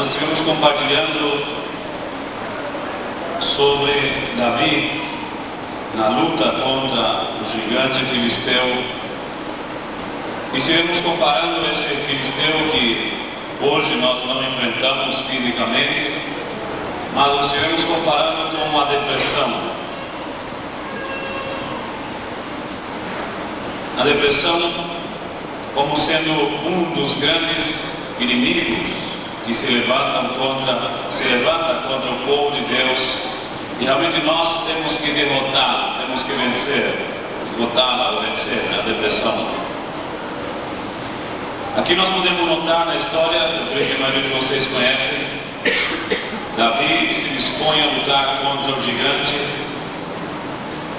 Nós estivemos compartilhando sobre Davi na luta contra o gigante filisteu. E estivemos comparando esse filisteu que hoje nós não enfrentamos fisicamente, mas estivemos comparando com uma depressão. A depressão como sendo um dos grandes inimigos que se levanta contra o povo de Deus, e realmente nós temos que derrotá-lo, temos que derrotá-la ou vencer a depressão. Aqui nós podemos notar na história, eu creio que a maioria de vocês conhecem, Davi se dispõe a lutar contra o gigante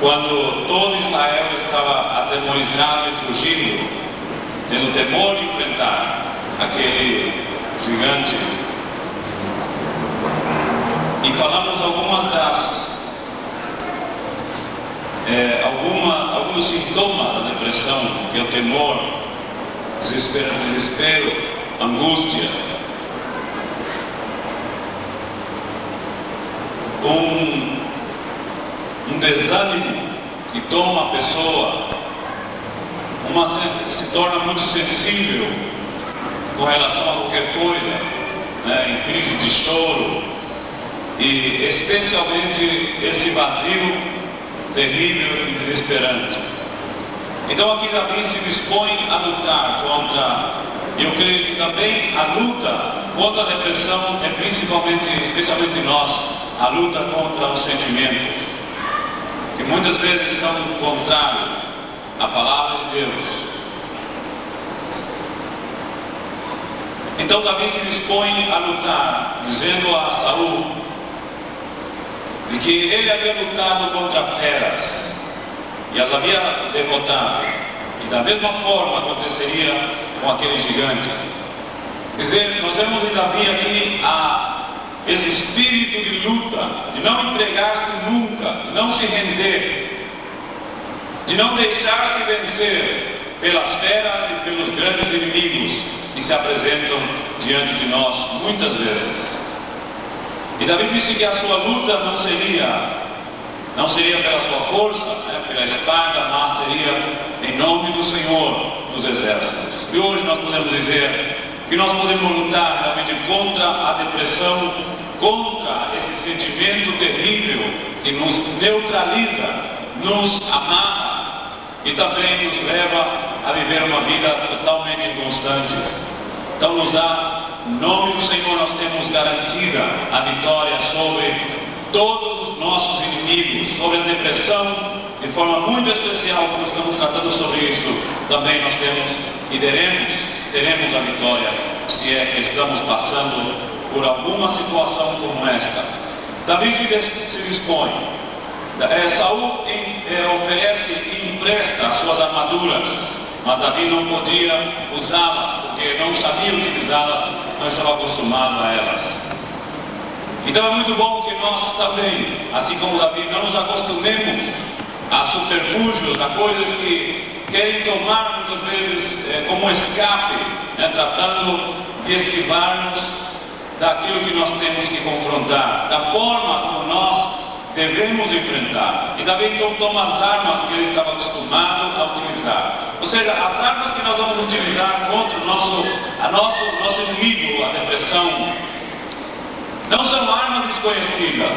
quando todo Israel estava atemorizado e fugindo, tendo temor de enfrentar aquele gigante. E falamos alguns dos sintomas da depressão, que é o temor, desespero, angústia, um desânimo que toma a pessoa, se torna muito sensível com relação a qualquer coisa, em crise de choro, e especialmente esse vazio terrível e desesperante. Então aqui Davi se dispõe a lutar contra, eu creio que também a luta contra a depressão é especialmente nós, a luta contra os sentimentos, que muitas vezes são contrários à palavra de Deus. Então Davi se dispõe a lutar, dizendo a Saul de que ele havia lutado contra feras e as havia derrotado, e da mesma forma aconteceria com aquele gigante. Quer dizer, nós vemos em Davi aqui esse espírito de luta, de não entregar-se nunca, de não se render, de não deixar-se vencer pelas feras e pelos grandes inimigos que se apresentam diante de nós muitas vezes. E Davi disse que a sua luta não seria pela sua força, pela espada, mas seria em nome do Senhor dos Exércitos. E hoje nós podemos dizer que nós podemos lutar realmente contra a depressão, contra esse sentimento terrível que nos neutraliza, nos amarra e também nos leva a viver uma vida totalmente inconstante. Então em nome do Senhor nós temos garantida a vitória sobre todos os nossos inimigos, sobre a depressão, de forma muito especial, quando estamos tratando sobre isso, também nós temos e teremos a vitória, se é que estamos passando por alguma situação como esta. Davi se dispõe, Saul oferece e empresta as suas armaduras, mas Davi não podia usá-las, porque não sabia utilizá-las, não estava acostumado a elas. Então é muito bom que nós também, assim como Davi, não nos acostumemos a subterfúgios, a coisas que querem tomar muitas vezes como escape, tratando de esquivar-nos daquilo que nós temos que confrontar, da forma como nós devemos enfrentar. E Davi então toma as armas que ele estava acostumado a utilizar, ou seja, as armas que nós vamos utilizar contra o nosso inimigo, a depressão, não são armas desconhecidas,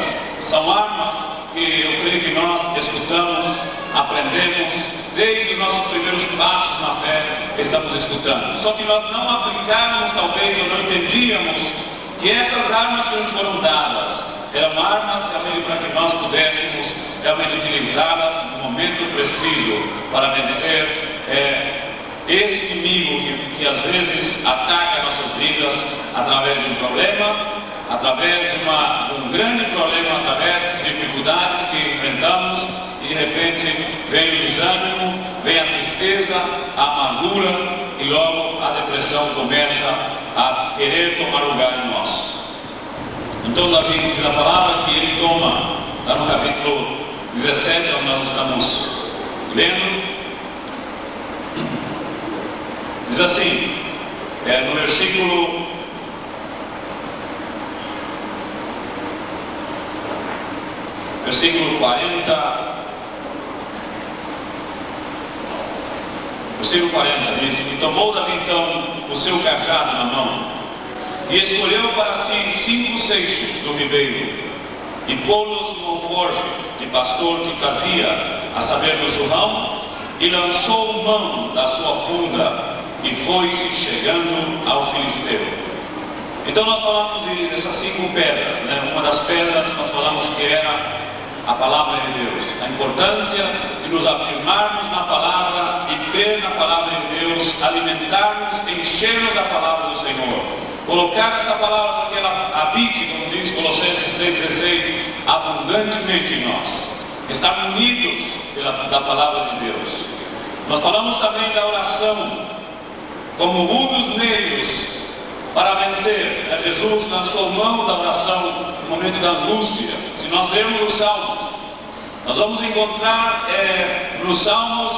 são armas que eu creio que nós escutamos, aprendemos, desde os nossos primeiros passos na fé, estamos escutando. Só que nós não aplicávamos, talvez, ou não entendíamos que essas armas que nos foram dadas eram armas realmente para que nós pudéssemos realmente utilizá-las no momento preciso para vencer esse inimigo que às vezes ataca nossas vidas através de um problema, através de um grande problema, através de dificuldades que enfrentamos, e de repente vem o desânimo, vem a tristeza, a amargura, e logo a depressão começa a querer tomar lugar em nós. Então Davi diz a palavra que ele toma, lá no capítulo 17, onde nós estamos lendo, diz assim, no versículo versículo 40. Versículo 40 diz: E tomou Davi então o seu cajado na mão, e escolheu para si 5 seixos do ribeiro, e pô-los no alforje de pastor que trazia, a saber, do zurrão, e lançou mão da sua funda, e foi-se chegando ao filisteu. Então nós falamos dessas 5 pedras, né? Uma das pedras nós falamos que era a palavra de Deus, a importância de nos afirmarmos na palavra e crer na palavra de Deus, alimentarmos, enchermos da palavra do Senhor, colocar esta palavra para que ela habite, como diz Colossenses 3,16, abundantemente em nós, estar unidos da palavra de Deus. Nós falamos também da oração como um dos meios para vencer. Jesus lançou mão da oração no momento da angústia. Se nós lermos os Salmos, nós vamos encontrar nos Salmos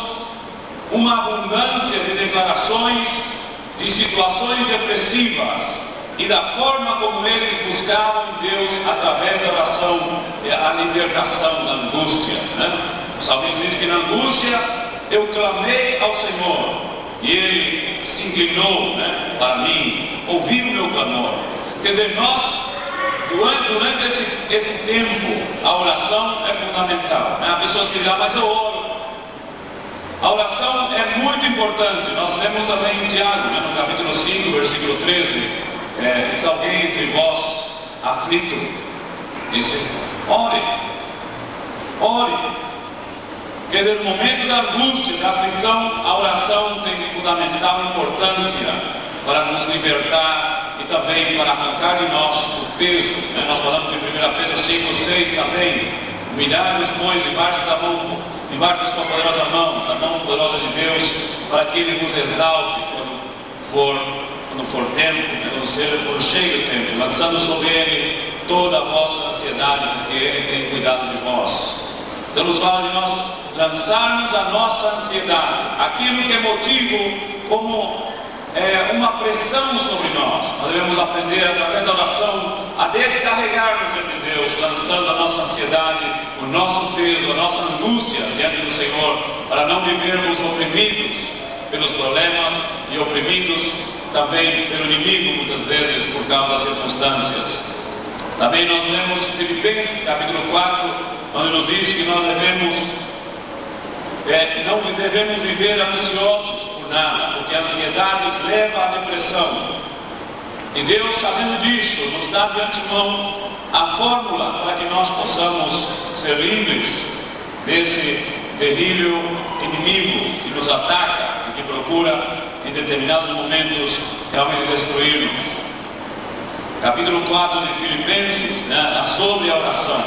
uma abundância de declarações, de situações depressivas e da forma como eles buscavam em Deus, através da oração, a libertação da angústia, né? O salmista diz que na angústia eu clamei ao Senhor, e Ele se inclinou, né, para mim, ouviu o meu clamor. Quer dizer, nós, durante esse tempo, a oração é fundamental, né? Há pessoas que dizem: mas eu oro. A oração é muito importante. Nós lemos também em Tiago, né, no capítulo 5, versículo 13: se alguém entre vós aflito, disse: ore, ore. Quer dizer, no momento da angústia, da aflição, a oração tem fundamental importância para nos libertar e também para arrancar de nós o peso, né? Nós falamos de 1 Pedro 5,6 também: humilhar-vos, pois, debaixo da sua poderosa mão, da mão poderosa de Deus, para que Ele vos exalte quando for tempo, né? Quando for cheio o tempo, lançando sobre Ele toda a vossa ansiedade, porque Ele tem cuidado de vós. Então nos fala de nós lançarmos a nossa ansiedade, aquilo que é motivo como uma pressão sobre nós. Nós devemos aprender, através da oração, a descarregarmos diante de Deus, lançando a nossa ansiedade, o nosso peso, a nossa angústia diante do Senhor, para não vivermos oprimidos pelos problemas e oprimidos também pelo inimigo, muitas vezes por causa das circunstâncias. Também nós lemos Filipenses capítulo 4, onde nos diz que nós não devemos viver ansiosos por nada, porque a ansiedade leva à depressão. E Deus, sabendo disso, nos dá de antemão a fórmula para que nós possamos ser livres desse terrível inimigo que nos ataca e que procura em determinados momentos realmente destruir-nos. Capítulo 4 de Filipenses, né, sobre a oração.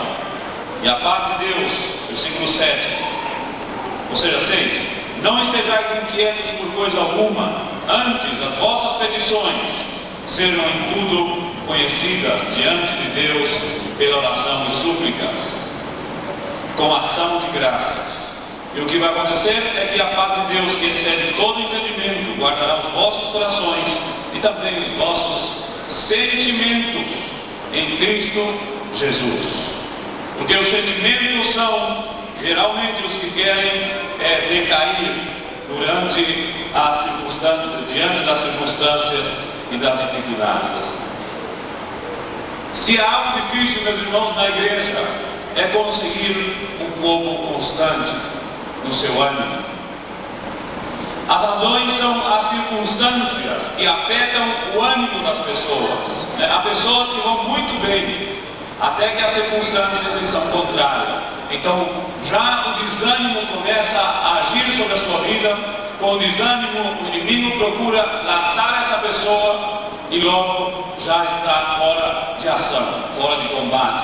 E a paz de Deus, versículo 7, ou seja, 6: não estejais inquietos por coisa alguma, antes as vossas petições sejam em tudo conhecidas diante de Deus pela oração e súplicas, com ação de graças. E o que vai acontecer é que a paz de Deus, que excede todo entendimento, guardará os vossos corações e também os vossos sentimentos em Cristo Jesus. Porque os sentimentos são geralmente os que querem decair diante das circunstâncias e das dificuldades. Se há algo difícil, meus irmãos, na igreja, é conseguir um povo constante no seu ânimo. As razões são as circunstâncias que afetam o ânimo das pessoas. Há pessoas que vão muito bem, até que as circunstâncias são contrárias. Então, já o desânimo começa a agir sobre a sua vida. Com o desânimo, o inimigo procura lançar essa pessoa e logo já está fora de ação, fora de combate.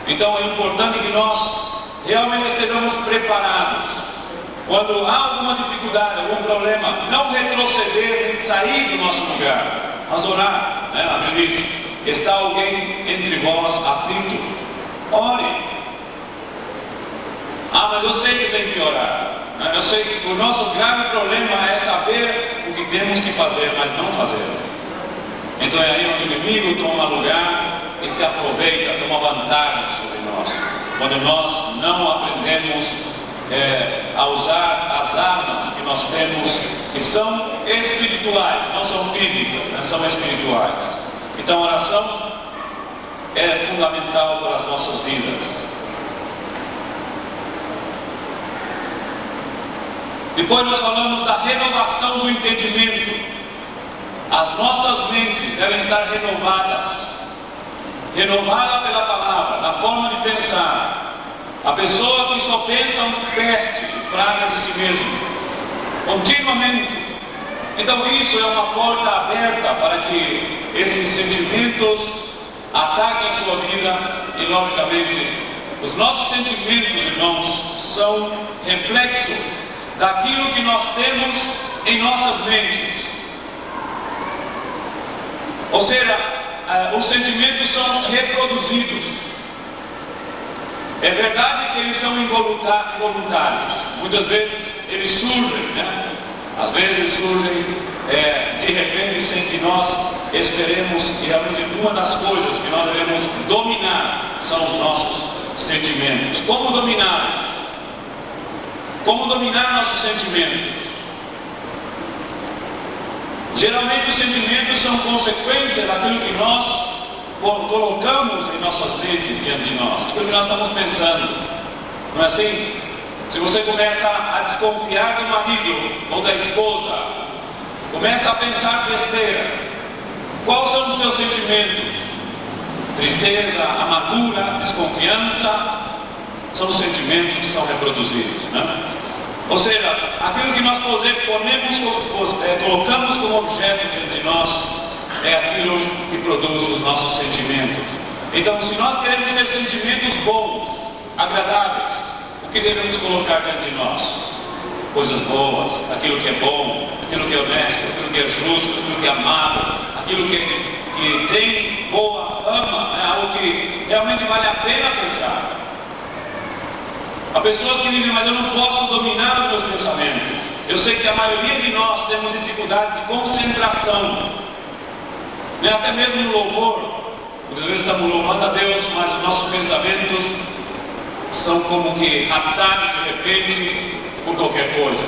Então, é importante que nós realmente estejamos preparados. Quando há alguma dificuldade, algum problema, não retroceder nem sair do nosso lugar, mas orar, né? A Bíblia diz: está alguém entre vós aflito? Ore. Mas eu sei que tem que orar. Eu sei que o nosso grave problema é saber o que temos que fazer, mas não fazer. Então é aí onde o inimigo toma lugar e se aproveita, toma vantagem sobre nós. quando nós não aprendemos a usar as armas que nós temos, que são espirituais, não são físicas, né? São espirituais. Então a oração é fundamental para as nossas vidas. Depois nós falamos da renovação do entendimento. As nossas mentes devem estar renovadas. Renovada pela palavra, na forma de pensar. Há pessoas que só pensam peste, praga de si mesmo, continuamente. Então isso é uma porta aberta para que esses sentimentos ataquem a sua vida. E logicamente, os nossos sentimentos, irmãos, são reflexo daquilo que nós temos em nossas mentes. Ou seja, os sentimentos são reproduzidos. É verdade que eles são involuntários. Muitas vezes eles surgem, né? Às vezes surgem de repente, sem que nós esperemos. E realmente uma das coisas que nós devemos dominar são os nossos sentimentos. Como dominá-los? Como dominar nossos sentimentos? Geralmente os sentimentos são consequência daquilo que nós colocamos em nossas mentes diante de nós, aquilo que nós estamos pensando. Não é assim? Se você começa a desconfiar do marido ou da esposa, começa a pensar besteira, quais são os seus sentimentos? Tristeza, amargura, desconfiança, são os sentimentos que são reproduzidos, né? Ou seja, aquilo que nós colocamos como objeto diante de nós é aquilo que produz os nossos sentimentos. Então, se nós queremos ter sentimentos bons, agradáveis, o que devemos colocar diante de nós? Coisas boas, aquilo que é bom, aquilo que é honesto, aquilo que é justo, aquilo que é amável, aquilo que tem boa fama, né? Algo que realmente vale a pena pensar. Há pessoas que dizem, mas eu não posso dominar os meus pensamentos. Eu sei que a maioria de nós temos dificuldade de concentração, né? Até mesmo no louvor, muitas vezes estamos louvando a Deus, mas os nossos pensamentos são como que raptados de repente por qualquer coisa,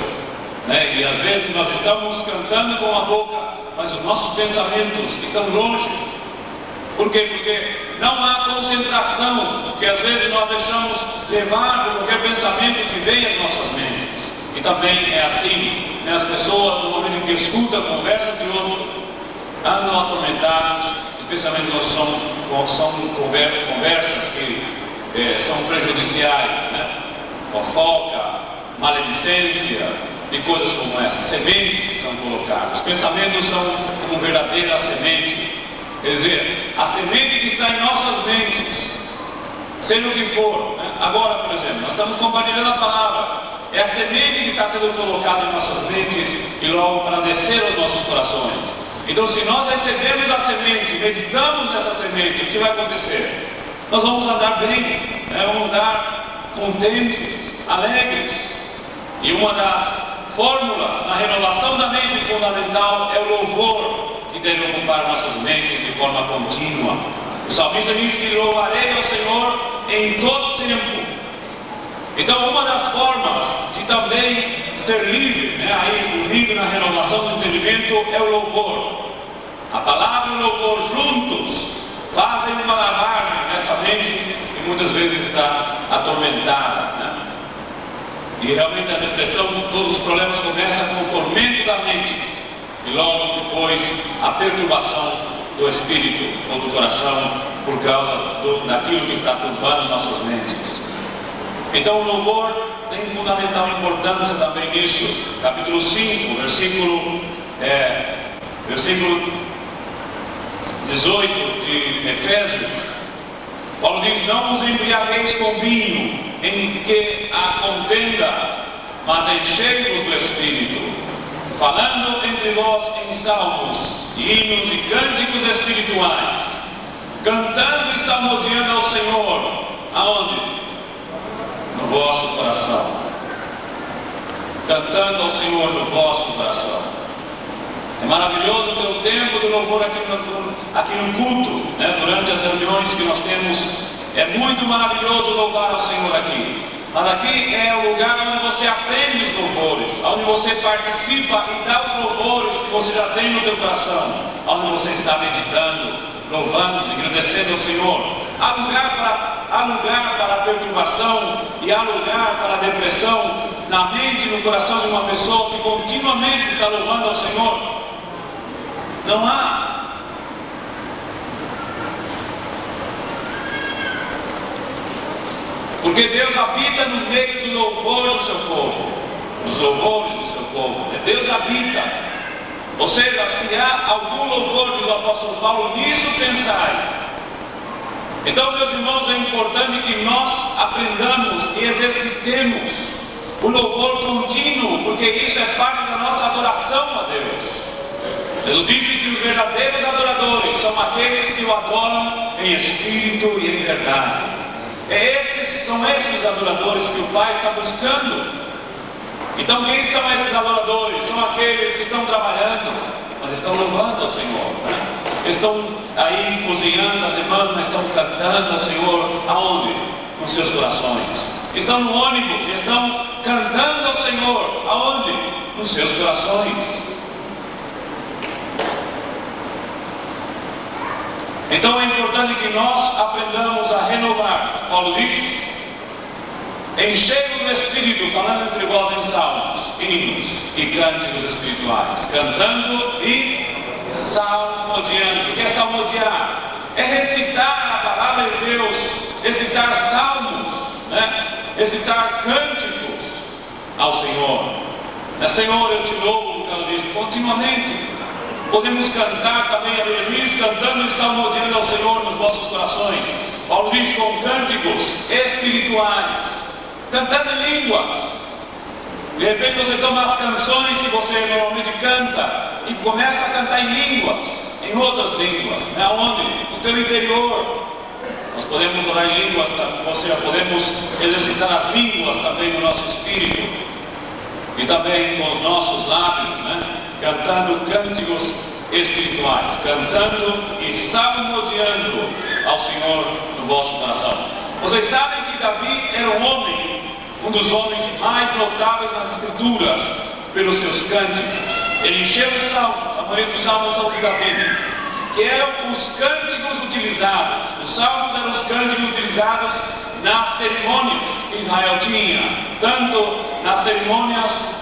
né? E às vezes nós estamos cantando com a boca, mas os nossos pensamentos estão longe. Por quê? Porque não há concentração, porque às vezes nós deixamos levar por qualquer pensamento que vem às nossas mentes. E também é assim, né? As pessoas, no momento em que escutam conversas de outros, andam atormentados, especialmente quando são conversas que são prejudiciais, né? Fofoca, maledicência e coisas como essas, sementes que são colocadas. Os pensamentos são como verdadeira semente. Quer dizer, a semente que está em nossas mentes, seja o que for, né? Agora, por exemplo, nós estamos compartilhando a palavra, é a semente que está sendo colocada em nossas mentes e logo para descer aos nossos corações. Então, se nós recebemos a semente, meditamos nessa semente, o que vai acontecer? Nós vamos andar bem, né? Vamos andar contentes, alegres. E uma das fórmulas na renovação da mente fundamental é o louvor, que deve ocupar nossas mentes de forma contínua. O salmista diz que louvarei ao Senhor em todo tempo. Então, uma das formas de também ser livre, né, aí unido na renovação do entendimento, é o louvor. A palavra e o louvor juntos fazem uma lavagem nessa mente que muitas vezes está atormentada, né? E realmente a depressão, todos os problemas começam com o tormento da mente. E logo depois a perturbação do espírito ou do coração por causa daquilo que está turbando nossas mentes. Então o louvor tem fundamental importância também nisso. Capítulo 5, versículo 18 de Efésios, Paulo diz: não vos embriagueis com vinho em que há contenda, mas enchei-vos do Espírito, falando entre vós em salmos, hinos e cânticos espirituais, cantando e salmodiando ao Senhor. Aonde? No vosso coração. Cantando ao Senhor no vosso coração. É maravilhoso ter o tempo do louvor aqui no culto, né? Durante as reuniões que nós temos É muito maravilhoso louvar ao Senhor aqui. Mas aqui é o lugar onde você aprende os louvores, onde você participa e dá os louvores que você já tem no teu coração, onde você está meditando, louvando, agradecendo ao Senhor. Há lugar para a perturbação e há lugar para a depressão na mente e no coração de uma pessoa que continuamente está louvando ao Senhor? Não há. Porque Deus habita no meio do louvor do seu povo, dos louvores do seu povo. Deus habita. Ou seja, se há algum louvor, diz o apóstolo Paulo, nisso pensai. Então, meus irmãos, é importante que nós aprendamos e exercitemos o louvor contínuo, porque isso é parte da nossa adoração a Deus. Jesus disse que os verdadeiros adoradores são aqueles que o adoram em espírito e em verdade. São esses os adoradores que o Pai está buscando. Então, quem são esses adoradores? São aqueles que estão trabalhando, mas estão louvando ao Senhor, né? Estão aí cozinhando, as irmãs estão cantando ao Senhor. Aonde? Nos seus corações. Estão no ônibus e estão cantando ao Senhor. Aonde? Nos seus corações. Então é importante que nós aprendamos a renovar. Paulo diz: enchei-vos do Espírito, falando entre vós em salmos, hinos e cânticos espirituais, cantando e salmodiando. O que é salmodiar? É recitar a palavra de Deus, recitar salmos, né? Recitar cânticos ao Senhor. Senhor, eu te louvo, Paulo diz, continuamente. Podemos cantar também, a Bíblia diz, cantando e salmodiando ao Senhor nos vossos corações. Paulo diz, com cânticos espirituais, cantando em línguas. De repente você toma as canções que você normalmente canta e começa a cantar em línguas, em outras línguas. Aonde? No teu interior. Nós podemos orar em línguas, ou seja, podemos exercitar as línguas também no nosso espírito e também com os nossos lábios, né? Cantando cânticos espirituais, cantando e salmodiando ao Senhor no vosso coração. Vocês sabem que Davi era um dos homens mais notáveis nas Escrituras pelos seus cânticos. Ele encheu os salmos, a maioria dos salmos são de Davi, que eram os cânticos utilizados. Os salmos eram os cânticos utilizados nas cerimônias que Israel tinha, tanto nas cerimônias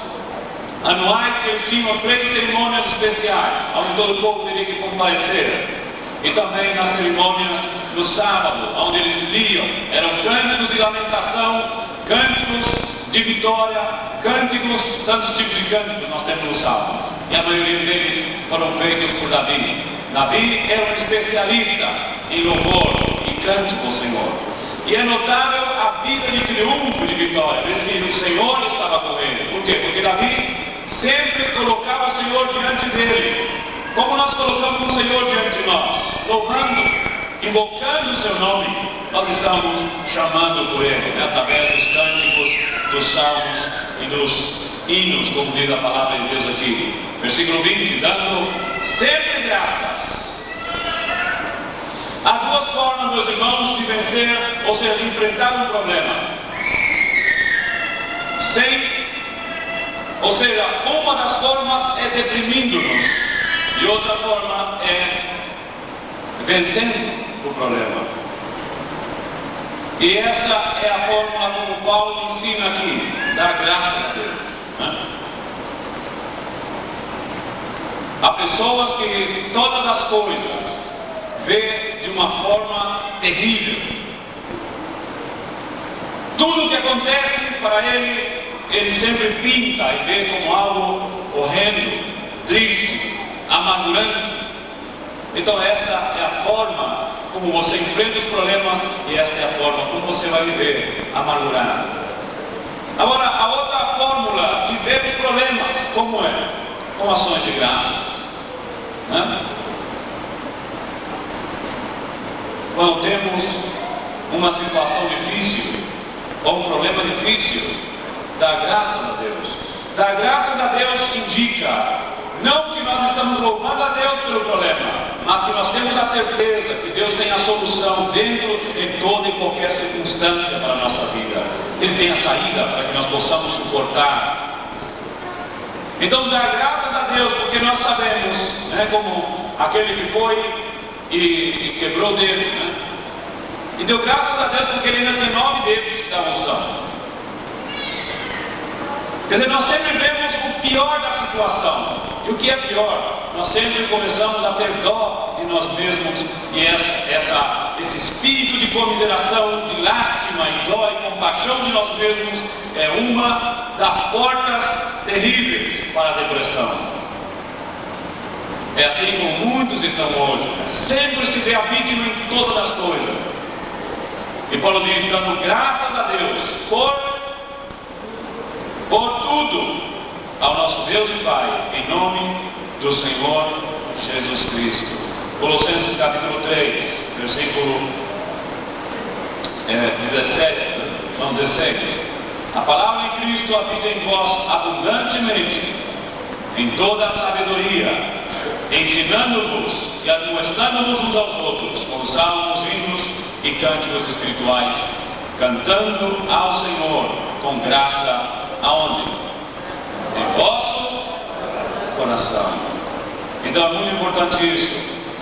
anuais, que eles tinham 3 cerimônias especiais, onde todo o povo teria que comparecer, e também nas cerimônias do sábado, onde eles liam, eram cânticos de lamentação, cânticos de vitória, cânticos, tantos tipos de cânticos nós temos nos salmos, e a maioria deles foram feitos por Davi. Davi era um especialista em louvor e cântico ao Senhor, e é notável a vida de triunfo e de vitória. Diz que o Senhor estava com ele. Por quê? Porque Davi sempre colocava o Senhor diante dele, como nós colocamos o Senhor diante de nós, louvando, invocando o seu nome. Nós estamos chamando por ele, né? Através dos cânticos, dos salmos e dos hinos, como diz a palavra de Deus aqui. Versículo 20, dando sempre graças. Há 2 formas, meus irmãos, de vencer, ou seja, de enfrentar um problema. Ou seja, uma das formas é deprimindo-nos e outra forma é vencendo o problema. E essa é a fórmula como Paulo ensina aqui: dar graças a Deus, né? Há pessoas que todas as coisas vê de uma forma terrível. Tudo que acontece para ele sempre pinta e vê como algo horrendo, triste, amargurante. Então essa é a forma como você enfrenta os problemas, e esta é a forma como você vai viver amargurado. Agora, a outra fórmula de ver os problemas, como é? Com ações de graças, né? Quando temos uma situação difícil ou um problema difícil, dar graças a Deus. Dar graças a Deus indica não que nós estamos louvando a Deus pelo problema, mas que nós temos a certeza que Deus tem a solução dentro de toda e qualquer circunstância para a nossa vida. Ele tem a saída para que nós possamos suportar. Então, dar graças a Deus, porque nós sabemos, né, como aquele que foi e quebrou o dedo, né? E deu graças a Deus porque ele ainda tem 9 dedos que estavam sãos. Quer dizer, nós sempre vemos o pior da situação. E o que é pior? Nós sempre começamos a ter dó de nós mesmos. E esse espírito de comiseração, de lástima e dó e compaixão de nós mesmos é uma das portas terríveis para a depressão. É assim como muitos estão hoje. Sempre se vê a vítima em todas as coisas. E Paulo diz, dando graças a Deus por tudo ao nosso Deus e Pai, em nome do Senhor Jesus Cristo. Colossenses capítulo 3, versículo 16. A palavra em Cristo habita em vós abundantemente, em toda a sabedoria, ensinando-vos e admoestando-vos uns aos outros, com salmos, hinos e cânticos espirituais, cantando ao Senhor com graça, aonde? Em vosso coração. Então é muito importante isso,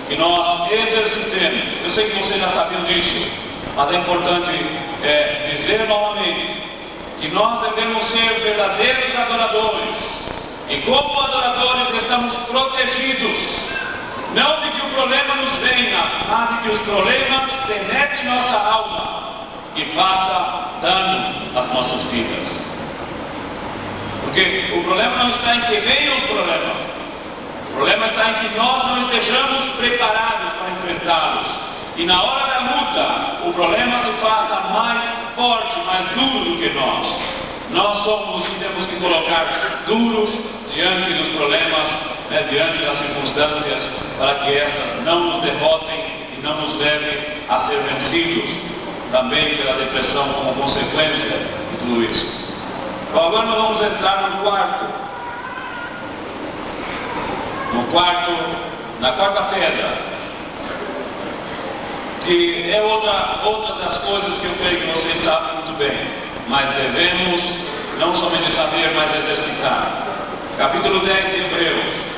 que nós exercitemos. Eu sei que vocês já sabiam disso, mas é importante dizer novamente, que nós devemos ser verdadeiros adoradores. E como adoradores estamos protegidos, não de que o problema nos venha, mas de que os problemas penetrem nossa alma e façam dano às nossas vidas. Porque o problema não está em que venham os problemas, o problema está em que nós não estejamos preparados para enfrentá-los. E na hora da luta, o problema se faça mais forte, mais duro do que nós. Nós somos e temos que colocar duros diante dos problemas, né, diante das circunstâncias, para que essas não nos derrotem e não nos levem a ser vencidos também pela depressão como consequência de tudo isso. Bom, agora nós vamos entrar na quarta pedra, que é outra das coisas que eu creio que vocês sabem muito bem, mas devemos não somente saber, mas exercitar. Capítulo 10 de Hebreus.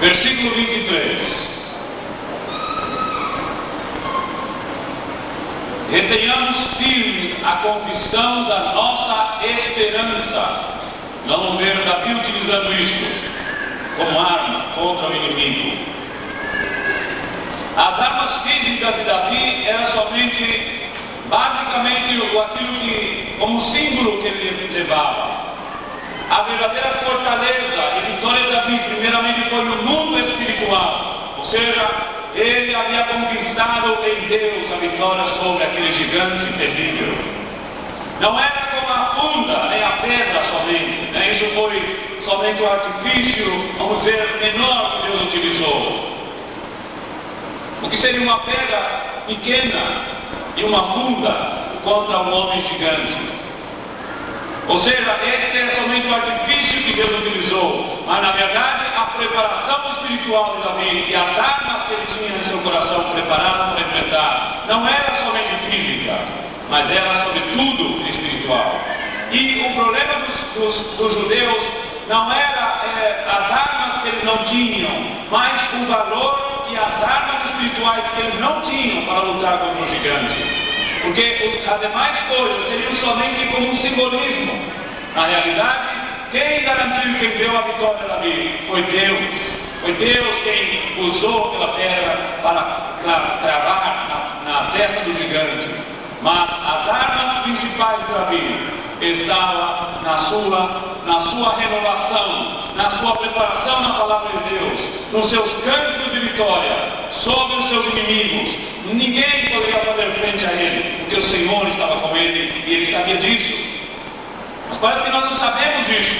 Versículo 23. Retenhamos firmes a confissão da nossa esperança. Nós vamos ver Davi utilizando isso como arma contra o inimigo. As armas físicas de Davi eram somente, basicamente, aquilo que, como símbolo que ele levava. A verdadeira fortaleza e vitória de Davi, primeiramente, foi no mundo espiritual. Ou seja, ele havia conquistado em Deus a vitória sobre aquele gigante terrível. Não era como a funda, nem a pedra somente, né? Isso foi somente o artifício, vamos dizer, menor que Deus utilizou. O que seria uma pedra pequena e uma funda contra um homem gigante. Ou seja, esse é somente o artifício que Deus utilizou, mas na verdade a preparação espiritual de Davi e as armas que ele tinha em seu coração preparado para enfrentar não era somente física, mas era sobretudo espiritual. E o problema dos judeus não era as armas que eles não tinham, mas o valor e as armas espirituais que eles não tinham para lutar contra o gigante. Porque as demais coisas seriam somente como um simbolismo. Na realidade, quem garantiu, quem deu a vitória a Davi foi Deus. Foi Deus quem usou aquela pedra para cravar na testa do gigante. Mas as armas principais de Davi estavam na sua renovação, na sua preparação na palavra de Deus, nos seus cânticos de vitória sobre os seus inimigos. Ninguém poderia fazer frente a ele, porque o Senhor estava com ele e ele sabia disso. Mas parece que nós não sabemos isso.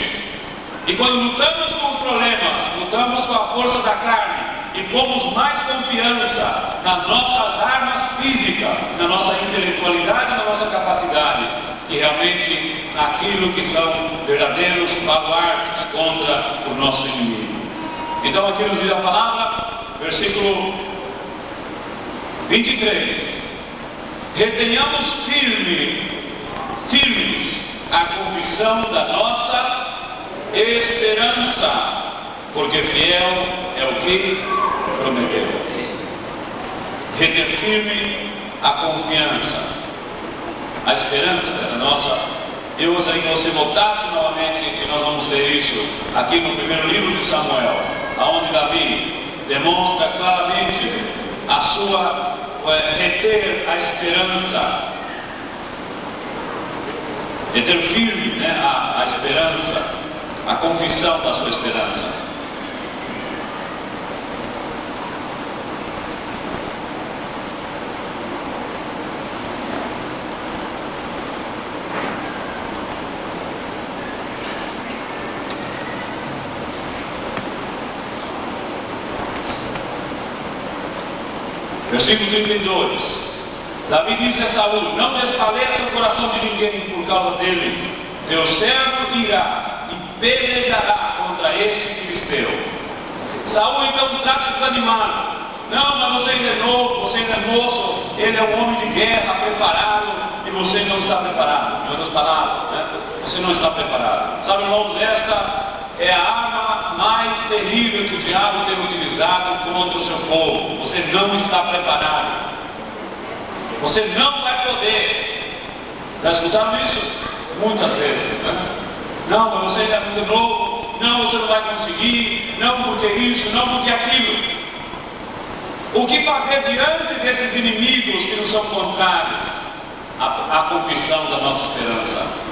E quando lutamos com os problemas, lutamos com a força da carne, e pomos mais confiança nas nossas armas físicas, na nossa intelectualidade, na nossa capacidade, que realmente naquilo que são verdadeiros baluartes contra o nosso inimigo. Então aqui nos diz a palavra, versículo 23: retenhamos firmes a confissão da nossa esperança, porque fiel é o que prometeu. Reter firme a confiança, a esperança da nossa. Eu gostaria que você voltasse novamente, e nós vamos ler isso aqui no primeiro livro de Samuel, onde Davi demonstra claramente a sua reter a esperança, reter firme, né, a esperança, a confissão da sua esperança. Versículo 32, Davi diz a Saúl: não desfaleça o coração de ninguém por causa dele, teu servo irá e pelejará contra este filisteu. Saúl então trata desanimado: não, mas você ainda é novo, você ainda é moço, ele é um homem de guerra preparado e você não está preparado. Em outras palavras, né? Você não está preparado. Sabe, irmãos, esta é a arma mais terrível que o diabo tem utilizado contra o seu povo. Você não está preparado. Você não vai poder. Já escutaram isso? Muitas vezes, né? Não, mas você ainda é muito novo. Não, você não vai conseguir. Não, porque isso, não, porque aquilo. O que fazer diante desses inimigos que nos são contrários? A confissão da nossa esperança.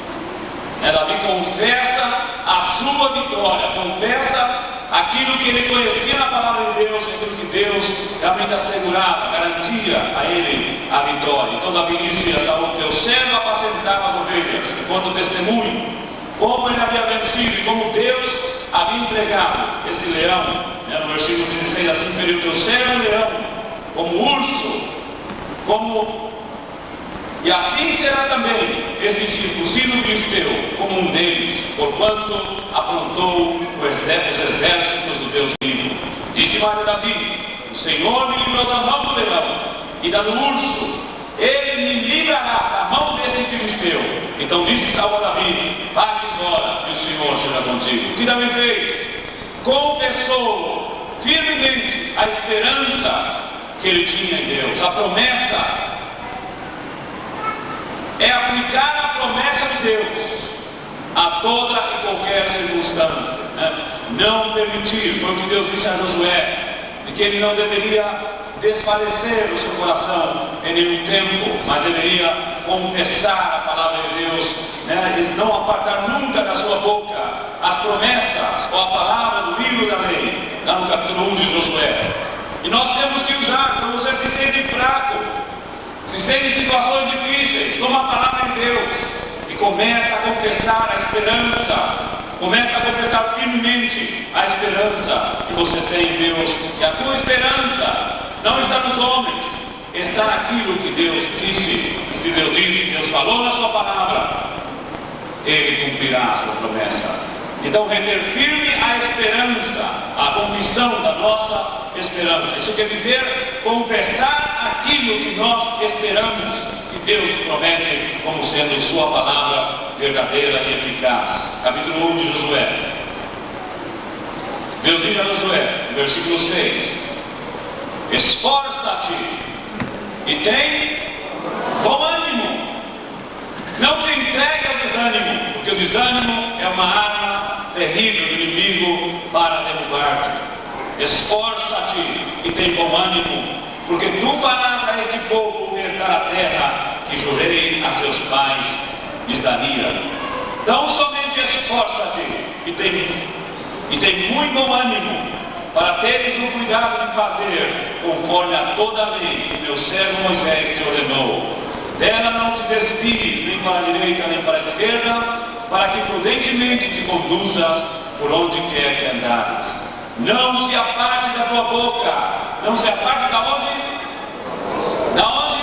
Davi confessa a sua vitória, confessa aquilo que ele conhecia na palavra de Deus, aquilo que Deus realmente assegurava, garantia a ele a vitória. Então Davi disse a Saúl: teu servo apacentava as ovelhas, enquanto testemunho, como ele havia vencido e como Deus havia entregado esse leão. No versículo 36, assim feriu teu servo leão, como urso, e assim será também esse incircunciso filisteu, como um deles, porquanto afrontou os exércitos do Deus vivo. Disse mais a Davi: o Senhor me livrou da mão do leão e da do urso, ele me livrará da mão desse filisteu. Então disse Saúl a Davi: vai-te embora e o Senhor seja contigo. O que Davi fez? Confessou firmemente a esperança que ele tinha em Deus, a promessa. É aplicar a promessa de Deus a toda e qualquer circunstância, né? Não permitir, foi o que Deus disse a Josué, de que ele não deveria desfalecer o seu coração em nenhum tempo, mas deveria confessar a palavra de Deus, né? E não apartar nunca da sua boca as promessas ou a palavra do livro da lei, lá no capítulo 1 de Josué. E nós temos que usar. Quando você se sente fraco, se sente em situações difíceis, toma a palavra de Deus e começa a confessar a esperança, começa a confessar firmemente a esperança que você tem em Deus. E a tua esperança não está nos homens, está naquilo que Deus disse. E se Deus disse, Deus falou na sua palavra, Ele cumprirá a sua promessa. Então, reter firme a esperança, a confissão da nossa esperança. Isso quer dizer confessar aquilo que nós esperamos, que Deus nos promete como sendo sua palavra verdadeira e eficaz. Capítulo 1 de Josué. Deus diz a Josué, no versículo 6: esforça-te e tem bom ânimo. Não te entregue ao desânimo, porque o desânimo é uma arma terrível do inimigo para derrubar-te. Esforça-te e tem bom ânimo, porque tu farás a este povo herdar a terra que jurei a seus pais lhes daria. Então somente esforça-te e tem muito bom ânimo, para teres o cuidado de fazer conforme a toda a lei que meu servo Moisés te ordenou. Dela não te desvies nem para a direita nem para a esquerda, para que prudentemente te conduzas por onde quer que andares. Não se aparte da tua boca. Não se aparte da onde? Da onde?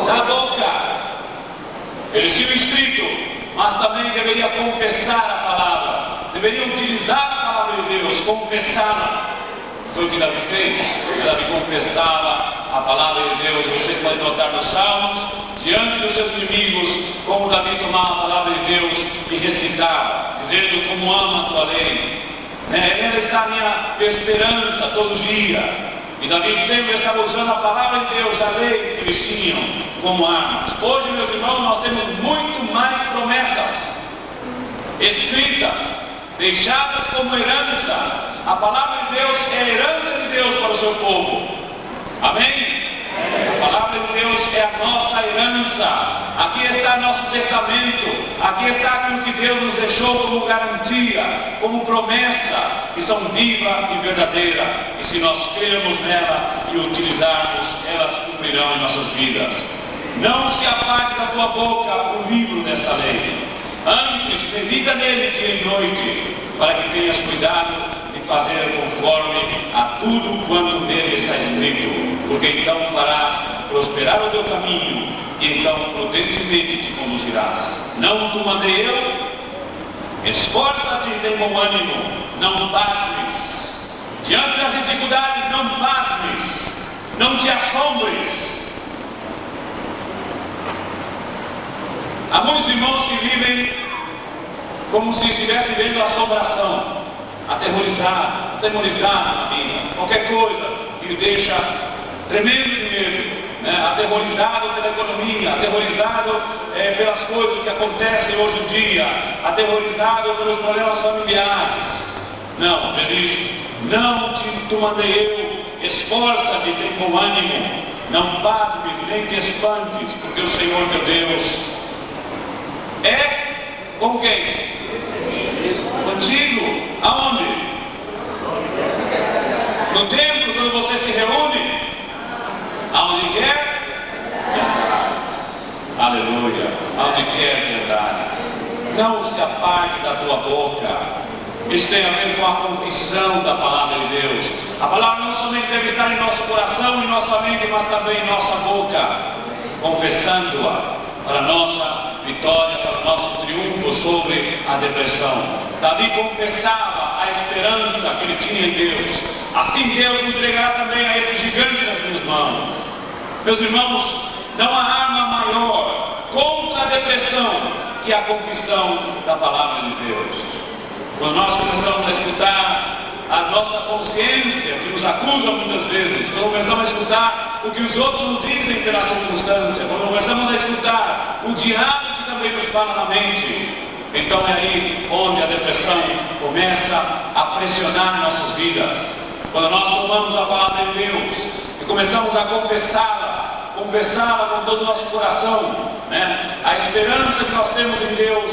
Da boca. Eles tinham escrito, mas também deveria confessar a palavra. Deveria utilizar a palavra de Deus, confessá-la. Foi o que Davi fez. Davi confessava a palavra de Deus. Você pode notar nos Salmos, diante dos seus inimigos, como Davi tomava a palavra de Deus e recitava, dizendo: como amo a tua lei. Ela está a minha esperança todo dia. E Davi sempre estava usando a palavra de Deus, a lei que eles tinham, como armas. Hoje, meus irmãos, nós temos muito mais promessas escritas, deixadas como herança. A palavra de Deus é a herança de Deus para o seu povo. Amém? A palavra de Deus é a nossa herança. Aqui está nosso testamento. Aqui está aquilo que Deus nos deixou como garantia, como promessa, que são viva e verdadeira. E se nós crermos nela e utilizarmos, elas se cumprirão em nossas vidas. Não se aparte da tua boca o livro desta lei. Antes, medita nele dia e noite, para que tenhas cuidado de fazer conforme a tudo quanto nele está escrito, porque então farás prosperar o teu caminho, e então prudentemente te conduzirás. Não te mandei eu? Esforça-te e tem bom ânimo, não pasmes. Diante das dificuldades, não pasmes, não te assombres. Há muitos irmãos que vivem como se estivessem vendo assombração, aterrorizado na vida. Qualquer coisa que o deixa tremendo de medo, aterrorizado pela economia, aterrorizado pelas coisas que acontecem hoje em dia, aterrorizado pelos problemas familiares. Não, ele diz: não te mandei eu, esforça-te, tem bom ânimo, não pasmes nem te espantes, porque o Senhor teu Deus é com quem? Contigo. Aonde? No templo, quando você se reúne. Aonde quer que andares. Aleluia. Aonde quer que andares. Não se aparte da tua boca. Isso tem a ver com a confissão da palavra de Deus. A palavra não somente deve estar em nosso coração, em nossa mente, mas também em nossa boca, confessando-a para a nossa vitória, para o nosso triunfo sobre a depressão. Davi confessava a esperança que ele tinha em Deus. Assim Deus me entregará também a esse gigante nas minhas mãos. Meus irmãos, não há arma maior contra a depressão que a confissão da palavra de Deus. Quando nós começamos a escutar a nossa consciência, que nos acusa muitas vezes, quando começamos a escutar o que os outros nos dizem pela circunstância, quando começamos a escutar o diabo que também nos fala na mente, então é aí onde a depressão começa a pressionar nossas vidas. Quando nós tomamos a palavra de Deus e começamos a confessá-la com todo o nosso coração, a esperança que nós temos em Deus,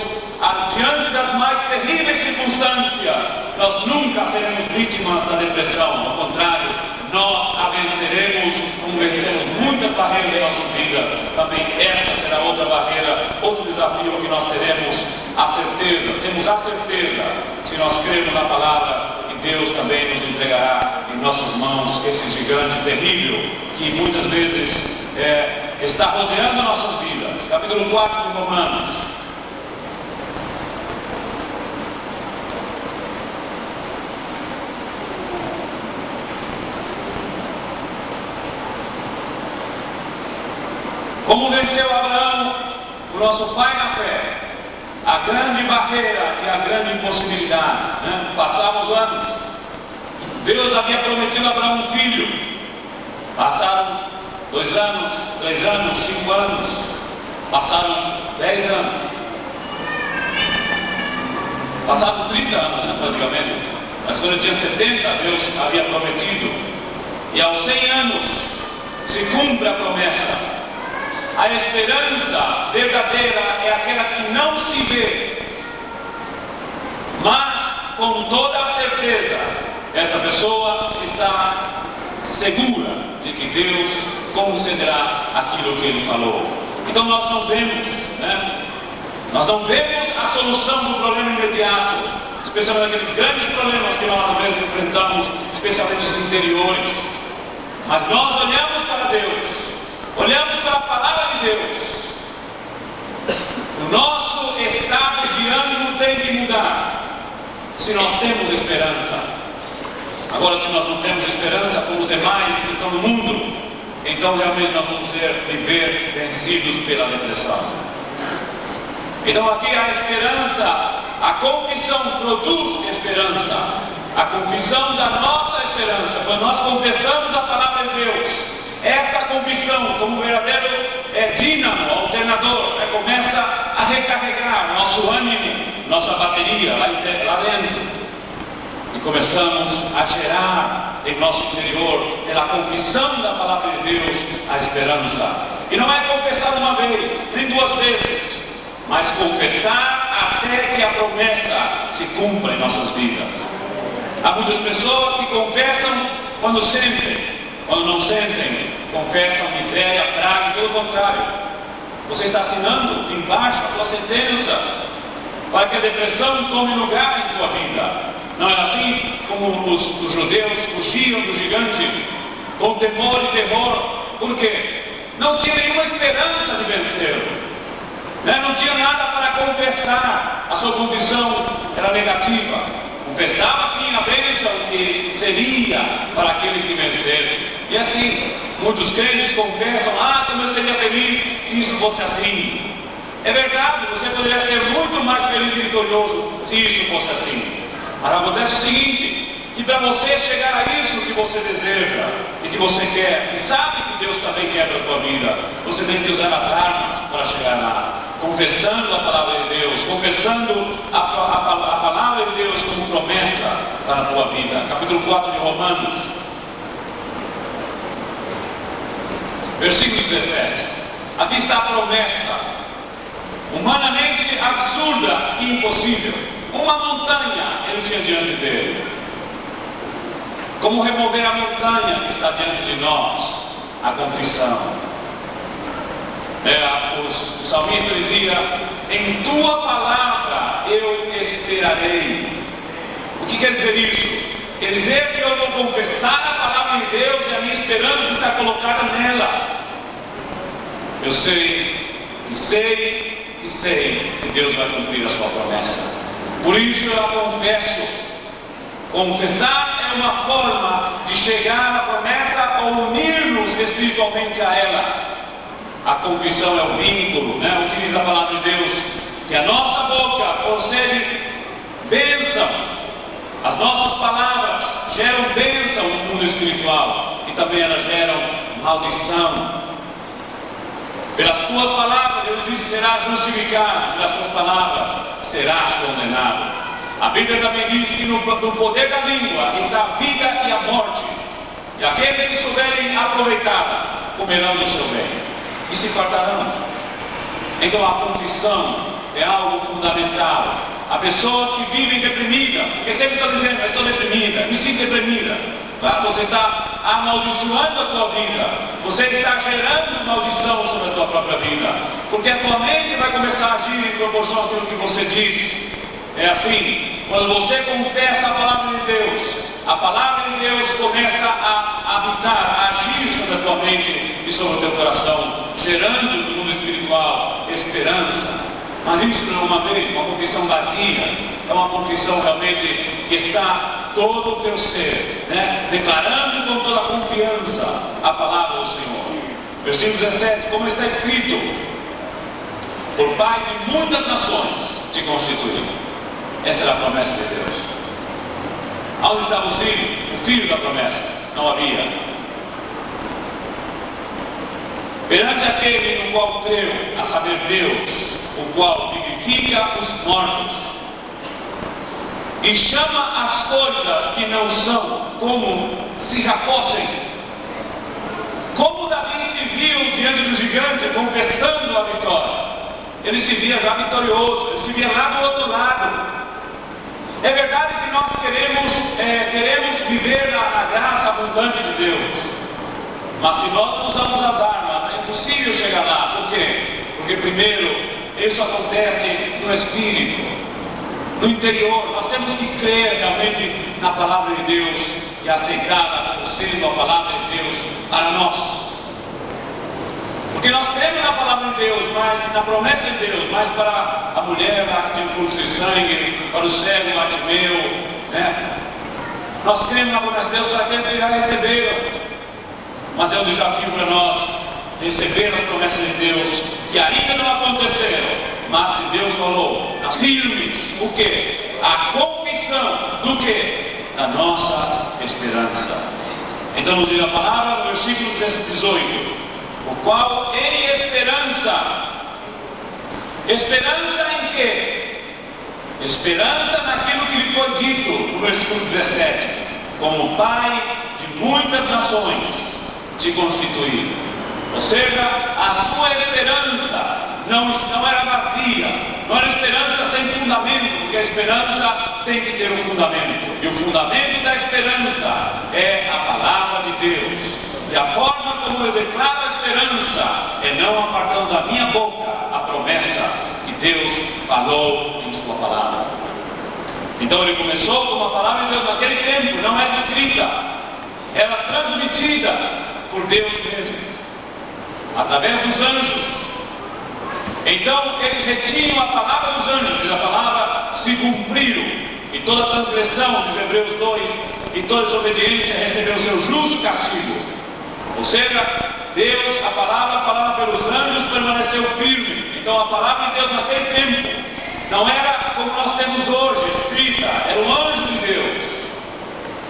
diante das mais terríveis circunstâncias, nós nunca seremos vítimas da depressão. Ao contrário, nós a venceremos, como vencemos muitas barreiras em nossas vidas. Também essa será outra barreira, outro desafio que nós teremos a certeza, temos a certeza, se nós crermos na palavra, que Deus também nos entregará em nossas mãos esse gigante terrível que muitas vezes está rodeando nossas vidas. Capítulo 4 de Romanos. Como venceu Abraão, o nosso pai na fé, a grande barreira e a grande impossibilidade, Passaram os anos. Deus havia prometido a Abraão um filho. Passaram 2 anos, 3 anos, 5 anos, passaram 10 anos, passaram 30 anos, praticamente. Mas quando ele tinha 70, Deus havia prometido. E aos 100 anos se cumpre a promessa. A esperança verdadeira é aquela que não se vê, mas com toda a certeza, esta pessoa está segura de que Deus concederá aquilo que ele falou. Então nós não vemos, nós não vemos a solução do problema imediato, especialmente aqueles grandes problemas que nós às vezes enfrentamos, especialmente os interiores. Mas nós olhamos para Deus, olhamos para a palavra de Deus. O nosso estado de ânimo tem que mudar, se nós temos esperança. Agora, se nós não temos esperança como os demais que estão no mundo, então realmente nós vamos viver vencidos pela depressão. Então aqui a esperança, a confissão produz esperança. A confissão da nossa esperança, quando nós confessamos a palavra de Deus, essa confissão, como um verdadeiro dínamo, alternador, começa a recarregar nosso ânimo, nossa bateria lá dentro. E começamos a gerar em nosso interior, pela confissão da palavra de Deus, a esperança. E não é confessar uma vez, nem duas vezes, mas confessar até que a promessa se cumpra em nossas vidas. Há muitas pessoas que confessam quando sentem, quando não sentem, confessam miséria, praga, e pelo contrário. Você está assinando embaixo a sua sentença para que a depressão tome lugar em tua vida. Não era assim como os judeus fugiam do gigante com temor e terror? Por quê? Não tinha nenhuma esperança de vencê-lo, não tinha nada para confessar. A sua condição era negativa. Confessava sim a bênção que seria para aquele que vencesse. E assim, muitos crentes confessam: como eu seria feliz se isso fosse assim. É verdade, você poderia ser muito mais feliz e vitorioso se isso fosse assim. Mas acontece o seguinte, que para você chegar a isso que você deseja e que você quer, e sabe que Deus também quer para a tua vida, você tem que usar as armas para chegar lá, confessando a palavra de Deus, confessando a palavra de Deus como promessa para a tua vida. Capítulo 4 de Romanos, versículo 17. Aqui está a promessa, humanamente absurda e impossível. Uma montanha ele tinha diante dele. Como remover a montanha que está diante de nós? A confissão. O salmista dizia: em tua palavra eu esperarei. O que quer dizer isso? Quer dizer que eu vou confessar a palavra de Deus e a minha esperança está colocada nela. Eu sei que Deus vai cumprir a sua promessa. Por isso eu a confesso. Confessar é uma forma de chegar à promessa ou unir-nos espiritualmente a ela. A confissão é o vínculo, utiliza a palavra de Deus, que a nossa boca procede bênção. As nossas palavras geram bênção no mundo espiritual e também elas geram maldição. Pelas tuas palavras, Deus disse, serás justificado, pelas tuas palavras serás condenado. A Bíblia também diz que no poder da língua está a vida e a morte, e aqueles que souberem aproveitá-la comerão do seu bem e se fartarão. Então a confissão é algo fundamental. Há pessoas que vivem deprimidas, porque sempre estão dizendo: eu estou deprimida, me sinto deprimida. Claro, você está amaldiçoando a tua vida, você está gerando maldição sobre a tua própria vida, porque a tua mente vai começar a agir em proporção àquilo que você diz. É assim, quando você confessa a palavra de Deus, a palavra de Deus começa a habitar, a agir sobre a tua mente e sobre o teu coração, gerando no mundo espiritual esperança. Mas isso não é uma confissão vazia, é uma confissão realmente que está todo o teu ser, declarando com toda a confiança a palavra do Senhor. Versículo 17, como está escrito: por Pai de muitas nações te constituiu. Essa era a promessa de Deus. Onde estava o filho da promessa? Não havia. Perante aquele no qual creu, a saber Deus, o qual vivifica os mortos e chama as coisas que não são como se já fossem. Como Davi se viu diante do gigante confessando a vitória, ele se via já vitorioso, ele se via lá do outro lado. É verdade que nós queremos viver na graça abundante de Deus, mas se nós não usamos as armas, é impossível chegar lá. Por quê? Porque primeiro isso acontece no Espírito. no interior. Nós temos que crer realmente na palavra de Deus e aceitá-la como sendo a palavra de Deus para nós. Porque nós cremos na palavra de Deus, mas na promessa de Deus, mas para a mulher lá que tinha fluxo de sangue, para o cego Bartimeu, né? Nós cremos na promessa de Deus para aqueles que já receberam, mas é um desafio para nós receber as promessas de Deus que ainda não aconteceram, mas se Deus falou, nós firmes, o que? A confissão do que? Da nossa esperança. Então nos diz a palavra no versículo 18: o qual em esperança. Esperança em quê? Esperança naquilo que lhe foi dito no versículo 17: como Pai de muitas nações te constituí. Ou seja, a sua esperança não era vazia, não era esperança sem fundamento, porque a esperança tem que ter um fundamento, e o fundamento da esperança é a palavra de Deus. E a forma como eu declaro a esperança é não apartando da minha boca a promessa que Deus falou em sua palavra. Então ele começou com uma palavra de Deus naquele tempo, não era escrita, era transmitida por Deus mesmo, através dos anjos. Então eles retinham a palavra dos anjos, diz a palavra, se cumpriram, e toda transgressão, diz Hebreus 2, e toda desobediência recebeu o seu justo castigo. Ou seja, Deus, a palavra falada pelos anjos permaneceu firme. Então a palavra de Deus naquele tempo não era como nós temos hoje, escrita, era um anjo de Deus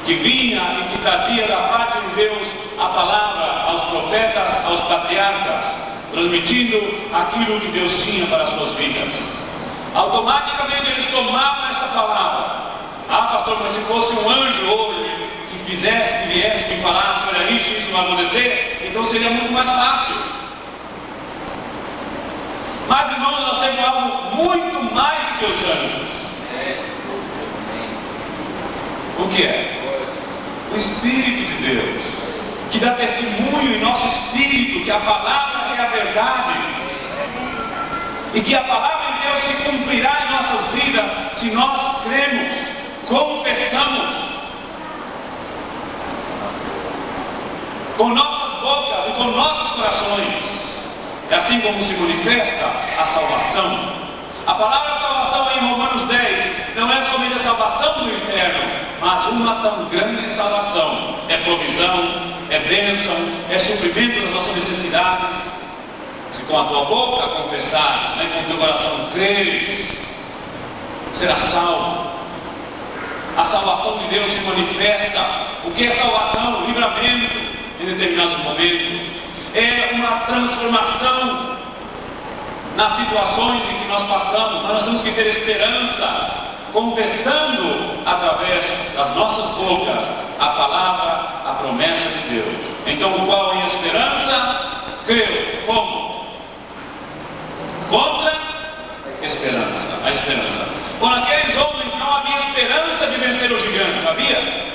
que vinha e que trazia da parte de Deus a palavra aos profetas, aos patriarcas, transmitindo aquilo que Deus tinha para as suas vidas. Automaticamente eles tomavam esta palavra. Ah, pastor, mas se fosse um anjo hoje que fizesse, que viesse, que falasse, olha isso vai acontecer, então seria muito mais fácil. Mas irmãos, nós temos algo muito mais do que os anjos. O que é? O Espírito de Deus, que dá testemunho em nosso espírito que a palavra é a verdade, e que a palavra de Deus se cumprirá em nossas vidas se nós cremos, confessamos com nossas bocas e com nossos corações. É assim como se manifesta a salvação. A palavra salvação em Romanos 10 não é somente a salvação do inferno, mas uma tão grande salvação. É provisão, é bênção, é suprimento das nossas necessidades. Se com a tua boca confessar, né, com o teu coração creres, será salvo. A salvação de Deus se manifesta. O que é salvação? Livramento em determinados momentos. É uma transformação nas situações em que nós passamos, mas nós temos que ter esperança, confessando através das nossas bocas a palavra, a promessa de Deus. Então, o qual em esperança creu. Como? Contra esperança. A esperança. Quando aqueles homens não havia esperança de vencer o gigante, havia?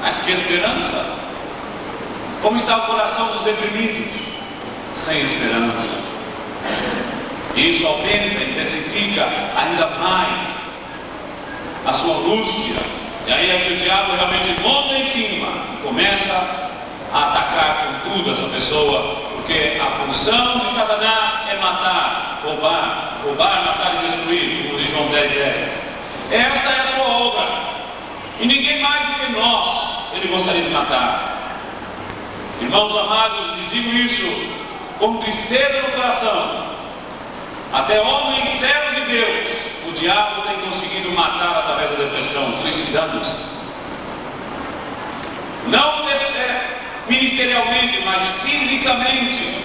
Mas que esperança? Como está o coração dos deprimidos? Sem esperança. E isso aumenta, intensifica ainda mais a sua angústia. E aí é que o diabo realmente monta em cima e começa a atacar com tudo essa pessoa, porque a função de Satanás é matar, roubar, matar e destruir, como diz João 10:10. Esta é a sua obra, e ninguém mais do que nós ele gostaria de matar. Irmãos amados, diziam isso com tristeza no coração. Até homens servos de Deus, o diabo tem conseguido matar através da depressão, suicidando-se. Não ministerialmente, mas fisicamente.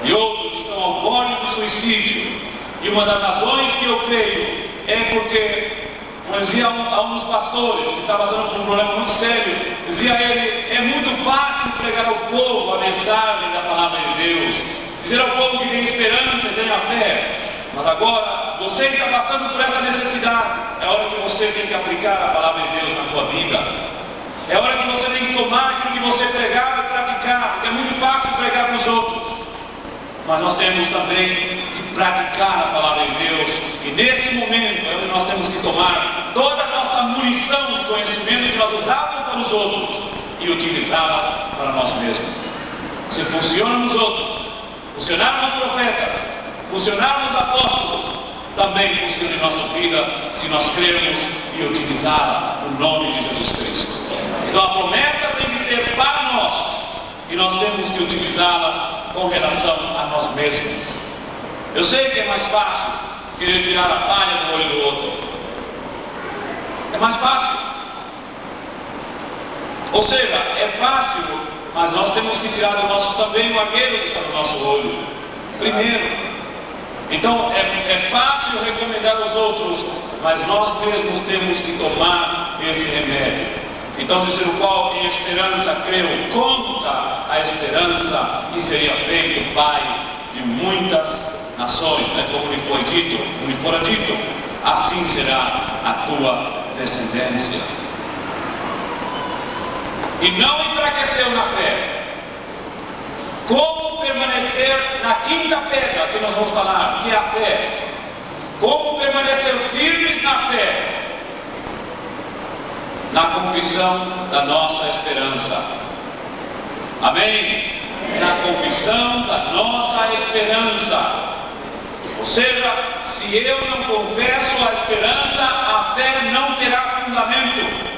E outros estão ao borde do suicídio. E uma das razões que eu creio é porque, como dizia um dos pastores que estava passando por um problema muito sério, dizia ele: é muito fácil pregar ao povo a mensagem da palavra de Deus, dizer ao povo que tem esperança e tem a fé, mas agora você está passando por essa necessidade. É hora que você tem que aplicar a palavra de Deus na tua vida. É hora que você tem que tomar aquilo que você pregar e praticar, porque é muito fácil pregar para os outros, mas nós temos também que praticar a palavra de Deus. E nesse momento é onde nós temos que tomar toda a nossa munição de conhecimento que nós usávamos para os outros e utilizá-la para nós mesmos. Se funciona nos outros, funcionaram nos profetas, funcionaram nos apóstolos, também funciona em nossas vidas se nós crermos e utilizá-la no nome de Jesus Cristo. Então a promessa tem que ser para nós e nós temos que utilizá-la com relação a nós mesmos. Eu sei que é mais fácil querer tirar a palha do olho do outro. É mais fácil. Ou seja, é fácil, mas nós temos que tirar do nosso também o argueiro que está no nosso olho primeiro. Então é fácil recomendar aos outros, mas nós mesmos temos que tomar esse remédio. Então dizer o qual em esperança creu contra a esperança que seria feito pai de muitas nações, né? Como lhe foi dito, como lhe fora dito, assim será a tua descendência. E não enfraqueceu na fé. Como permanecer na quinta pedra que nós vamos falar, que é a fé? Como permanecer firmes na fé? Na confissão da nossa esperança. Amém? Na confissão da nossa esperança. Ou seja, se eu não confesso a esperança, a fé não terá fundamento.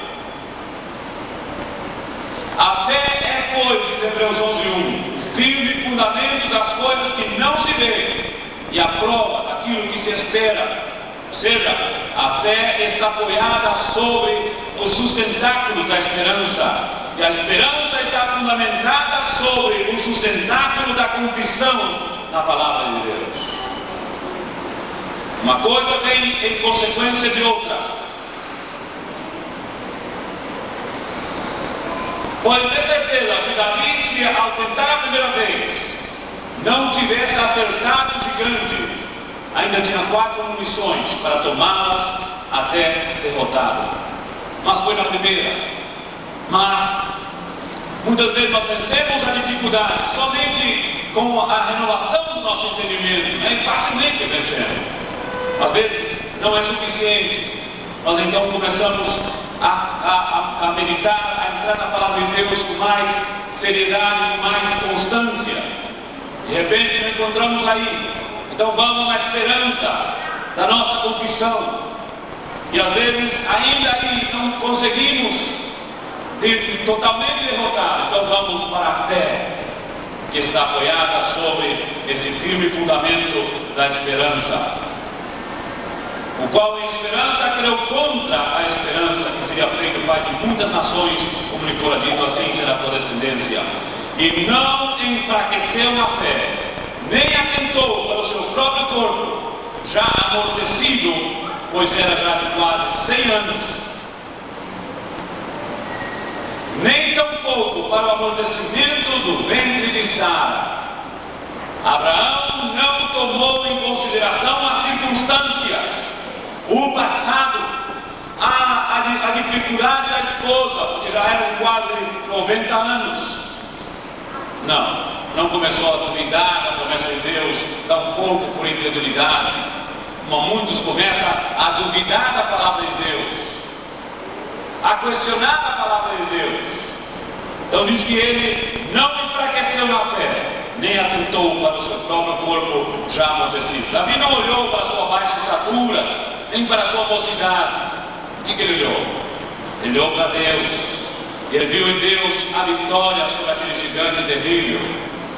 A fé é, pois, diz Hebreus 11:1, o firme fundamento das coisas que não se vê e a prova daquilo que se espera. Ou seja, a fé está apoiada sobre os sustentáculos da esperança, e a esperança está fundamentada sobre o sustentáculo da confissão na palavra de Deus. Uma coisa vem em consequência de outra. Pode ter certeza que Davi, se ao tentar a primeira vez não tivesse acertado o gigante, ainda tinha 4 munições para tomá-las até derrotá-lo. Mas foi na primeira. Mas muitas vezes nós vencemos a dificuldade somente com a renovação do nosso entendimento, né? E facilmente vencemos. Às vezes não é suficiente. Nós então começamos a meditar, a entrar na palavra de Deus com mais seriedade, com mais constância. De repente nos encontramos aí. Então vamos na esperança da nossa confissão. E às vezes ainda aí não conseguimos totalmente derrotar. Então vamos para a fé, que está apoiada sobre esse firme fundamento da esperança. O qual em esperança creu contra a esperança que seria feito pai de muitas nações, como lhe fora dito, assim será a tua descendência. E não enfraqueceu na fé, nem atentou para o seu próprio corpo, já amortecido, pois era já de quase 100 anos. Nem tampouco para o amortecimento do ventre de Sara. Abraão não tomou em consideração as circunstâncias, o passado, a dificuldade da esposa, porque já eram quase 90 anos. Não começou a duvidar da promessa de Deus, tampouco por incredulidade. Como muitos começam a duvidar da palavra de Deus, a questionar a palavra de Deus. Então diz que ele não enfraqueceu na fé, nem atentou para o seu próprio corpo já amortecido. Davi não olhou para a sua baixa estatura, nem para a sua mocidade. O que ele olhou? Ele olhou para Deus. Ele viu em Deus a vitória sobre aquele gigante terrível.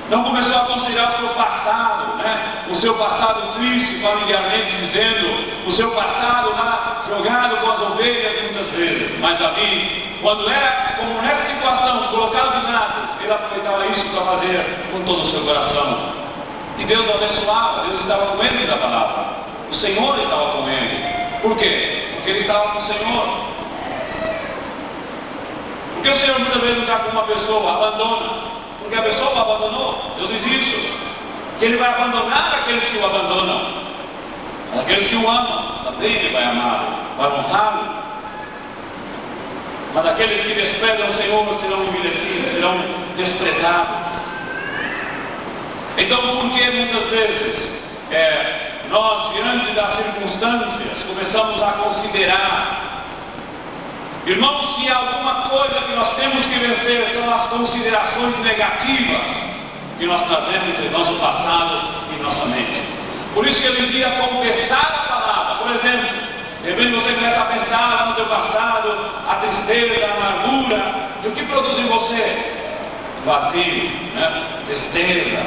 Não começou a considerar o seu passado, né? O seu passado triste, familiarmente dizendo, o seu passado lá jogado com as ovelhas muitas vezes. Mas Davi, quando era como nessa situação, colocado de lado, ele aproveitava isso para fazer com todo o seu coração. E Deus o abençoava, Deus estava com ele da palavra. O Senhor estava com ele. Por quê? Porque ele estava com o Senhor. Porque o Senhor muitas vezes não está com uma pessoa, abandona. Porque a pessoa o abandonou. Deus diz isso, que ele vai abandonar aqueles que o abandonam. Aqueles que o amam, também ele vai amá-lo, vai honrá-lo. Mas aqueles que desprezam o Senhor serão envelhecidos, serão desprezados. Então por que muitas vezes nós, diante das circunstâncias, começamos a considerar. Irmãos, se há alguma coisa que nós temos que vencer, são as considerações negativas que nós trazemos em nosso passado e em nossa mente. Por isso que eu dizia confessar a palavra. Por exemplo, de repente você começa a pensar lá no teu passado, a tristeza, a amargura, e o que produz em você? Vazio, né? Tristeza.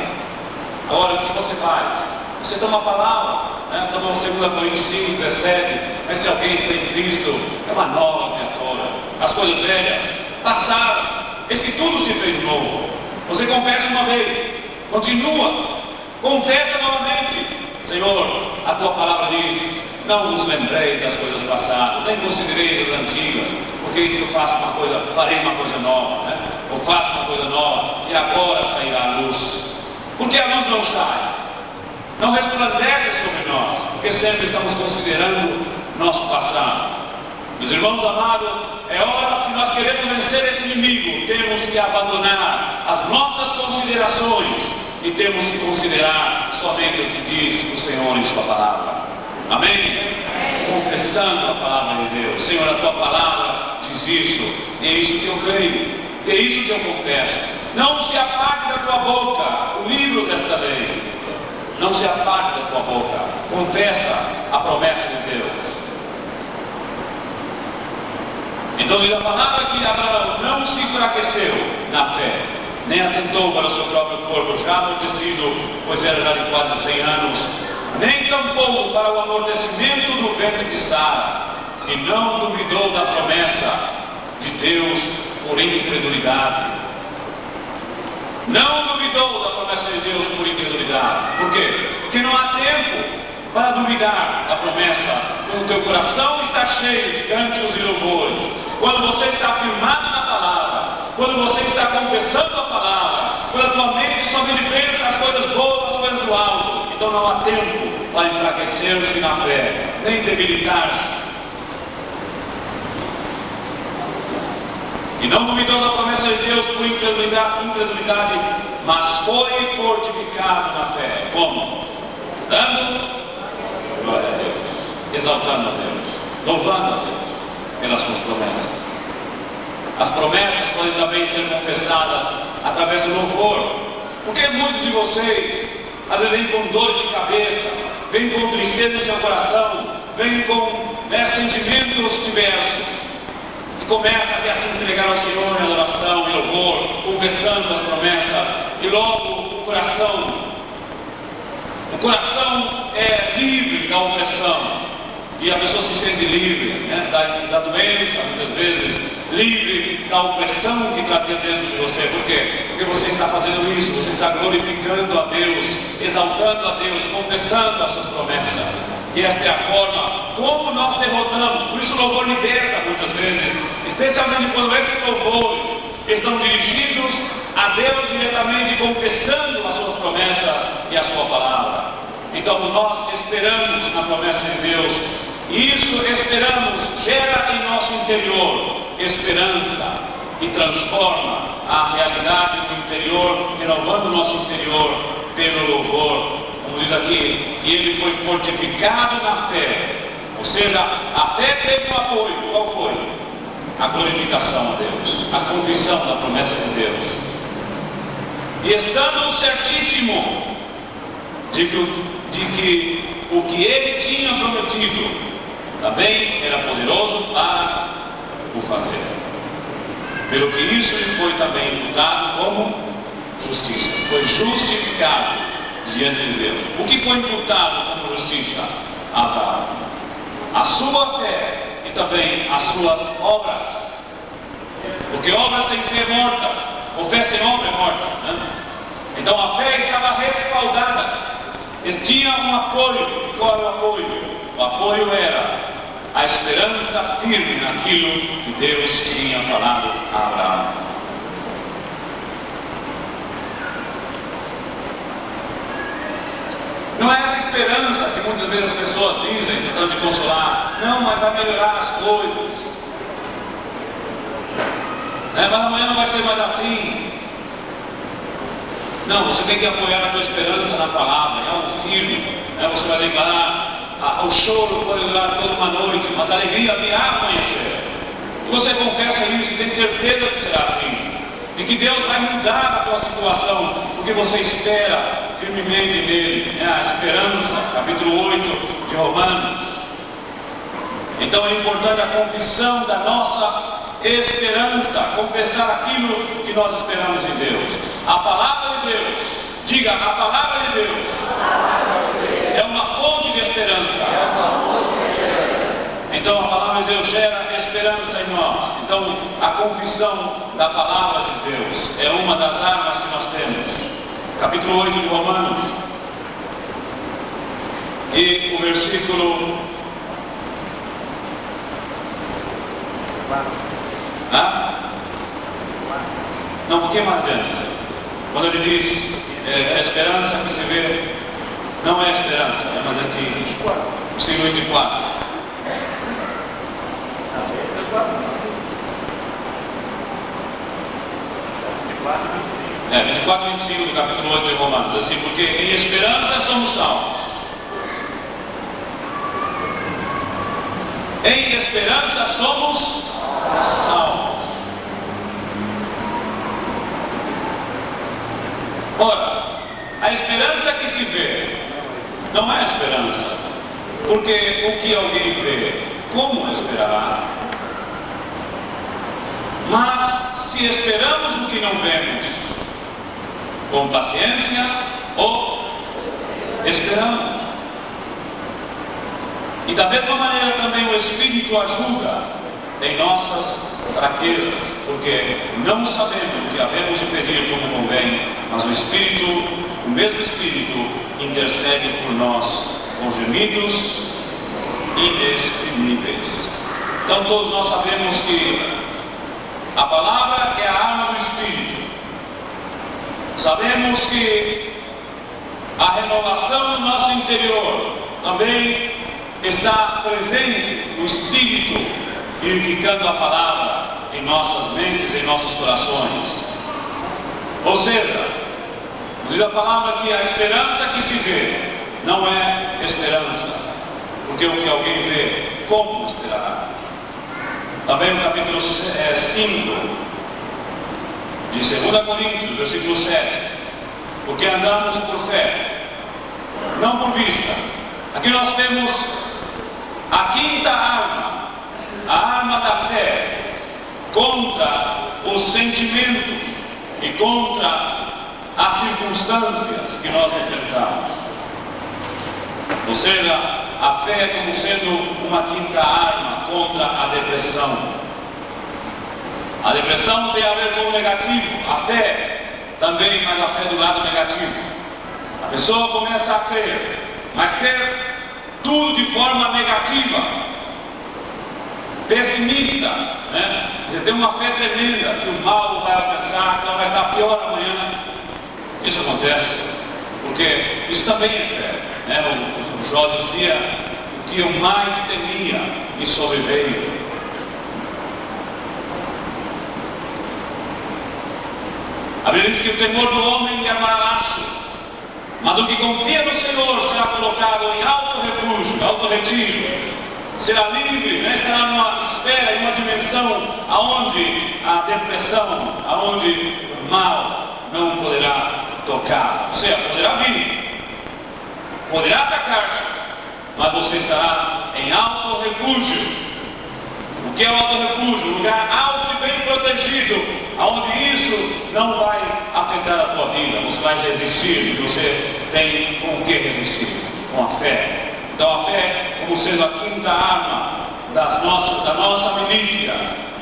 Agora, o que você faz? Você toma a palavra, né? Toma 2 Coríntios 5, 17. Mas se alguém está em Cristo, é uma nova criatura. As coisas velhas passaram, eis que tudo se fez novo. Você confessa uma vez, continua, confessa novamente. Senhor, a tua palavra diz: não vos lembreis das coisas passadas, nem considereis as antigas, porque isso que eu faço uma coisa, farei uma coisa nova, né? Eu faço uma coisa nova, e agora sairá a luz. Porque a luz não sai, não resplandece sobre nós, porque sempre estamos considerando nosso passado. Meus irmãos amados, é hora, se nós queremos vencer esse inimigo, temos que abandonar as nossas considerações e temos que considerar somente o que diz o Senhor em sua palavra. Amém? Confessando a palavra de Deus. Senhor, a tua palavra diz isso, e é isso que eu creio, e é isso que eu confesso. Não se apague da tua boca o livro desta lei. Não se apague da tua boca. Confessa a promessa de Deus. Então diz a palavra que Abraão não se enfraqueceu na fé, nem atentou para o seu próprio corpo, já amortecido, pois era já de quase 100 anos, nem tampouco para o amortecimento do ventre de Sara, e não duvidou da promessa de Deus por incredulidade. Não duvidou da promessa de Deus por incredulidade. Por quê? Porque não há tempo para duvidar da promessa. Quando o teu coração está cheio de cânticos e louvores, quando você está firmado na palavra, quando você está confessando a palavra, quando a tua mente somente pensa as coisas boas, as coisas do alto, então não há tempo para enfraquecer-se na fé, nem debilitar-se. E não duvidou da promessa de Deus por incredulidade, mas foi fortificado na fé. Como? Dando glória a Deus, exaltando a Deus, louvando a Deus pelas suas promessas. As promessas podem também ser confessadas através do louvor, porque muitos de vocês às vezes vêm com dores de cabeça, vêm com tristeza no seu coração, vêm com sentimentos diversos, começa a se entregar ao Senhor em adoração e louvor, confessando as promessas, e logo o coração é livre da opressão, e a pessoa se sente livre, né, da doença, muitas vezes, livre da opressão que trazia dentro de você. Por quê? Porque você está fazendo isso, você está glorificando a Deus, exaltando a Deus, confessando as suas promessas. E esta é a forma como nós derrotamos. Por isso o louvor liberta muitas vezes, especialmente quando esses louvores estão dirigidos a Deus diretamente, confessando as suas promessas e a sua palavra. Então nós esperamos na promessa de Deus, e isso esperamos gera em nosso interior esperança e transforma a realidade do interior, renovando o nosso interior pelo louvor. Como diz aqui, que ele foi fortificado na fé, ou seja, a fé teve um apoio. Qual foi? A glorificação a Deus, a confissão da promessa de Deus, e estando certíssimo de que o que ele tinha prometido também era poderoso para o fazer, pelo que isso lhe foi também imputado como justiça, foi justificado diante de Deus. O que foi imputado como justiça? A Abraão, a sua fé e também as suas obras, porque obra sem fé é morta, ou fé sem obra é morta, né? Então a fé estava respaldada, tinha um apoio. E qual era o apoio? O apoio era a esperança firme naquilo que Deus tinha falado a Abraão. Não é essa esperança que muitas vezes as pessoas dizem, tentando te consolar: não, mas vai melhorar as coisas, mas amanhã não vai ser mais assim. Não, você tem que apoiar a tua esperança na palavra, é algo firme, Você vai declarar, o choro pode durar toda uma noite, mas a alegria virá amanhecer. E você confessa isso, tem certeza que será assim, de que Deus vai mudar a tua situação, porque você espera firmemente nele, a esperança, capítulo 8 de Romanos. Então é importante a confissão da nossa esperança, confessar aquilo que nós esperamos em Deus. A palavra de Deus, diga, a palavra de Deus é uma fonte de esperança. Então a palavra de Deus gera esperança em nós. Então a confissão da palavra de Deus é uma das armas que nós temos. Capítulo 8 de Romanos, e o versículo não, um pouquinho mais adiante. Quando ele diz a esperança que se vê, não é esperança, é mais aqui, versículo 24. 24 e 25 do capítulo 8 de Romanos, assim, porque em esperança somos salvos. Em esperança somos salvos. Ora, a esperança que se vê não é esperança, porque o que alguém vê, como esperará? Mas se esperamos o que não vemos, com paciência ou esperamos. E da mesma maneira também o Espírito ajuda em nossas fraquezas, porque não sabemos o que havemos de pedir como convém, mas o Espírito, o mesmo Espírito, intercede por nós com gemidos inexprimíveis. Então todos nós sabemos que a palavra é a arma do Espírito. Sabemos que a renovação do nosso interior também está presente no Espírito, vivificando a palavra em nossas mentes, em nossos corações. Ou seja, diz a palavra que a esperança que se vê não é esperança, porque o que alguém vê, como esperará? Também no capítulo 5 de 2 Coríntios, versículo 7, porque andamos por fé, não por vista. Aqui nós temos a quinta arma, a arma da fé, contra os sentimentos e contra as circunstâncias que nós enfrentamos. Ou seja, a fé como sendo uma quinta arma contra a depressão. A depressão tem a ver com o negativo, a fé também, mas a fé do lado negativo. A pessoa começa a crer, mas crer tudo de forma negativa, pessimista, né? Você tem uma fé tremenda que o mal vai alcançar, que ela vai estar pior amanhã. Isso acontece, porque isso também é fé, né? O Jó dizia: o que eu mais temia me sobreveio. A Bíblia diz que o temor do homem é embaraço, mas o que confia no Senhor será colocado em alto refúgio, alto retiro, será livre, né? Estará numa esfera, em uma dimensão aonde a depressão, aonde o mal não poderá tocar. Ou seja, poderá vir, poderá atacar-te, mas você estará em alto refúgio. O que é o alto refúgio? Um lugar alto e bem protegido, onde isso não vai afetar a tua vida. Você vai resistir, e você tem com o que resistir? Com a fé. Então a fé como sendo a quinta arma da nossa milícia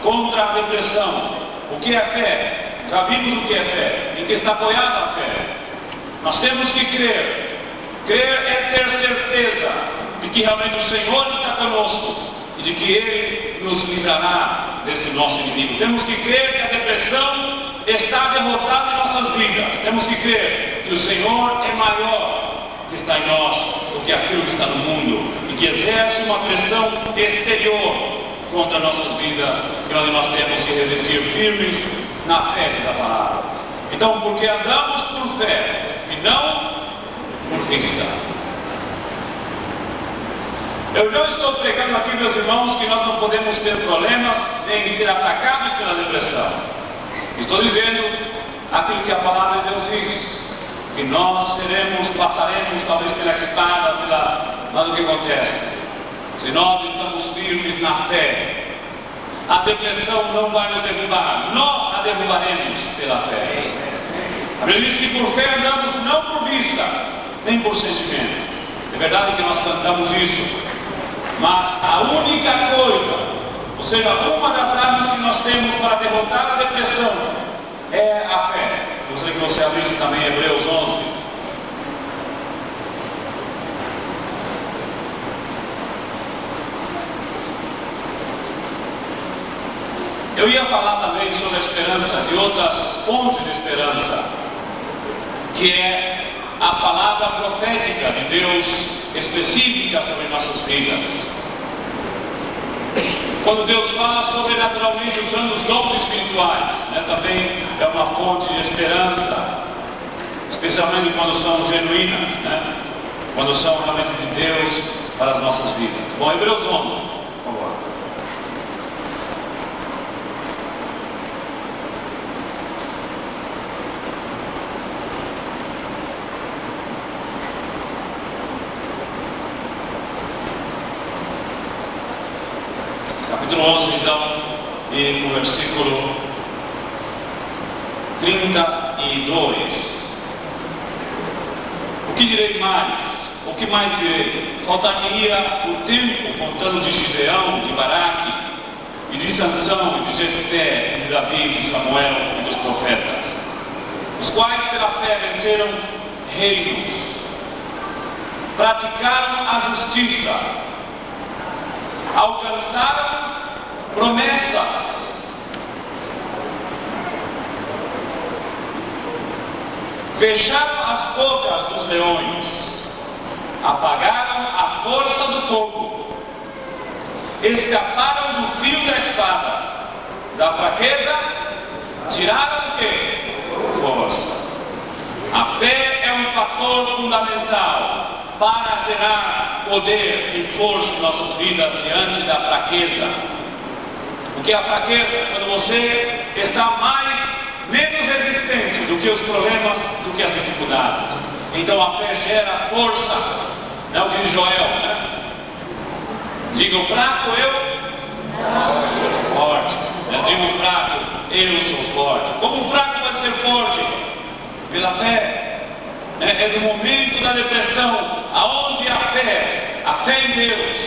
contra a depressão. O que é fé? Já vimos o que é fé, em que está apoiada a fé. Nós temos que crer. Crer é ter certeza de que realmente o Senhor está conosco e de que Ele nos livrará desse nosso inimigo. Temos que crer que a depressão está derrotada em nossas vidas. Temos que crer que o Senhor é maior que está em nós do que aquilo que está no mundo, e que exerce uma pressão exterior contra nossas vidas, e onde nós temos que resistir firmes na fé dessa palavra. Então, porque andamos por fé e não por vista. Eu não estou pregando aqui, meus irmãos, que nós não podemos ter problemas nem ser atacados pela depressão. Estou dizendo aquilo que a palavra de Deus diz, que nós passaremos talvez pela espada, mas o que acontece? Se nós estamos firmes na fé, a depressão não vai nos derrubar, nós a derrubaremos pela fé. A Bíblia diz que por fé andamos não por vista, nem por sentimento. É verdade que nós cantamos isso, mas a única coisa, ou seja, uma das armas que nós temos para derrotar a depressão é a fé. Gostaria que você abrisse também Hebreus 11. Eu ia falar também sobre a esperança de outras fontes de esperança, que é a palavra profética de Deus específica sobre nossas vidas. Quando Deus fala sobrenaturalmente usando os dons espirituais, também é uma fonte de esperança, especialmente quando são genuínas, quando são realmente de Deus para as nossas vidas. Bom, Hebreus 11, por favor. Capítulo 11, então, e o versículo 32. O que direi mais? O que mais direi? Faltaria o tempo contando de Gideão, de Baraque, e de Sansão, e de Jefté, e de Davi, de Samuel e dos profetas, os quais pela fé venceram reinos, praticaram a justiça, alcançaram promessas, fecharam as bocas dos leões, apagaram a força do fogo, escaparam do fio da espada, da fraqueza tiraram o quê? Força. A fé é um fator fundamental para gerar poder e força em nossas vidas diante da fraqueza. O que é a fraqueza? Quando você está menos resistente do que os problemas, do que as dificuldades. Então a fé gera força. Não é o que diz Joel, Diga o fraco, eu sou forte. Diga o fraco, eu sou forte. Como o fraco pode ser forte? Pela fé. É no momento da depressão, aonde a fé em Deus,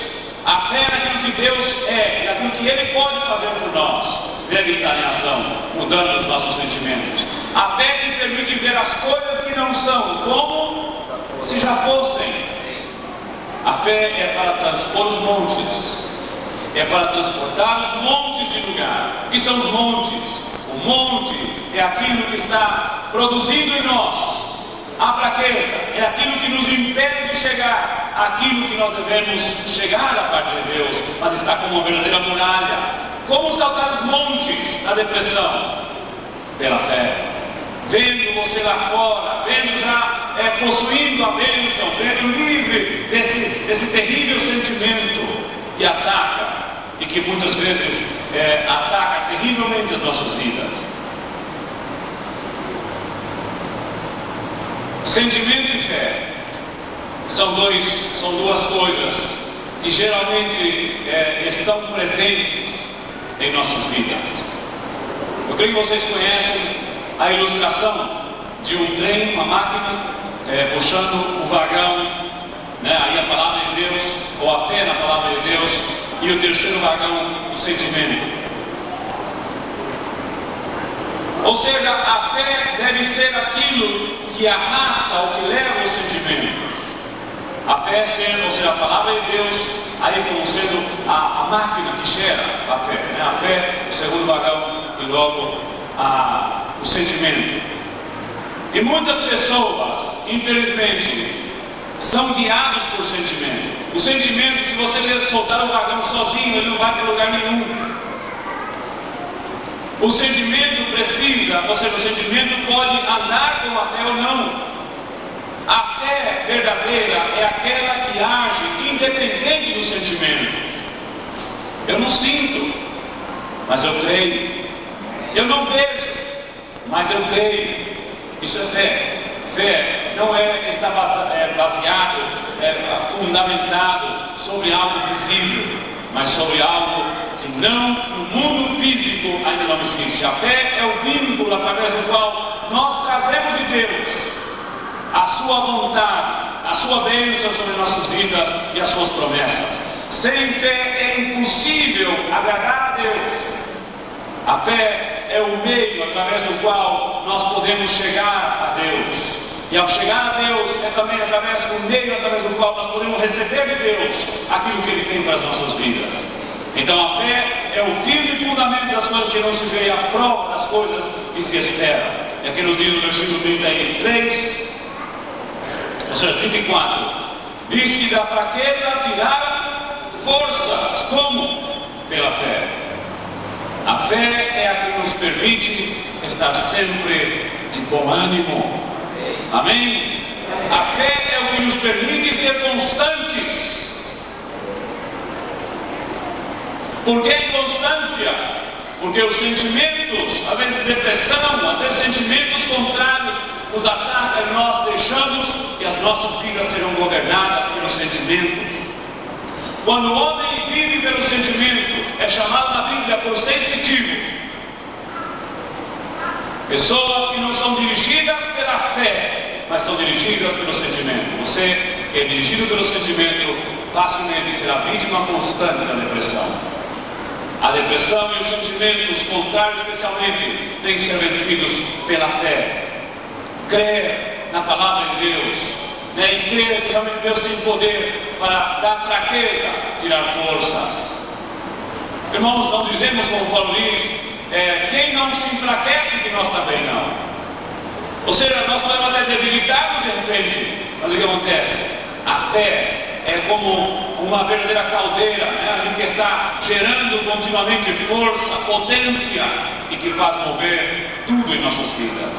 a fé naquilo que Deus é, naquilo que Ele pode fazer por nós, deve estar em ação, mudando os nossos sentimentos. A fé te permite ver as coisas que não são, como se já fossem. A fé é para transpor os montes, é para transportar os montes de lugar. O que são os montes? O monte é aquilo que está produzindo em nós a fraqueza, é aquilo que nos impede de chegar àquilo que nós devemos chegar da parte de Deus, mas está como uma verdadeira muralha. Como saltar os montes da depressão? Pela fé. Vendo você lá fora, vendo já possuindo a bênção, vendo livre desse terrível sentimento que ataca e que muitas vezes ataca terrivelmente as nossas vidas. Sentimento e fé são duas coisas que geralmente estão presentes em nossas vidas. Eu creio que vocês conhecem a ilustração de um trem, uma máquina puxando o vagão, aí a palavra de Deus, ou a fé na palavra de Deus, e o terceiro vagão, o sentimento. Ou seja, a fé deve ser aquilo que arrasta ou que leva os sentimentos. A fé sendo, ou seja, a palavra de Deus, aí como sendo a máquina que gera a fé. A fé, o segundo vagão, e logo o sentimento. E muitas pessoas, infelizmente, são guiados por sentimento. O sentimento, se você soltar o vagão sozinho, ele não vai para lugar nenhum. O sentimento precisa, ou seja, o sentimento pode andar com a fé ou não. A fé verdadeira é aquela que age independente do sentimento. Eu não sinto, mas eu creio. Eu não vejo, mas eu creio. Isso é fé. Fé não está baseado, fundamentado sobre algo visível, mas sobre algo que no mundo físico ainda não existe. A fé é o vínculo através do qual nós trazemos de Deus a sua vontade, a sua bênção sobre nossas vidas e as suas promessas. Sem fé é impossível agradar a Deus. A fé é o meio através do qual nós podemos chegar a Deus. E ao chegar a Deus é também através do meio através do qual nós podemos receber de Deus aquilo que Ele tem para as nossas vidas. Então a fé é o firme fundamento das coisas que não se vê, a prova das coisas que se esperam. É aqui nos diz no versículo 33, ou seja, 34, diz que da fraqueza tiraram forças. Como? Pela fé. A fé é a que nos permite estar sempre de bom ânimo. Amém? A fé é o que nos permite ser constantes. Por que inconstância? Porque os sentimentos, às vezes depressão, às vezes sentimentos contrários nos atacam e nós deixamos que as nossas vidas serão governadas pelos sentimentos. Quando o homem vive pelos sentimentos, é chamado na Bíblia por sensitivo. Pessoas que não são dirigidas pela fé, mas são dirigidas pelo sentimento. Você que é dirigido pelo sentimento, facilmente será vítima constante da depressão. A depressão e os sentimentos contrários especialmente têm que ser vencidos pela fé. Crer na palavra de Deus, e crer que realmente Deus tem poder para dar fraqueza, tirar forças. Irmãos, não dizemos como Paulo diz, quem não se enfraquece que nós também não. Ou seja, nós podemos até debilitar-nos de repente, mas o que acontece? A fé é como uma verdadeira caldeira, ali que está gerando continuamente força, potência, e que faz mover tudo em nossas vidas,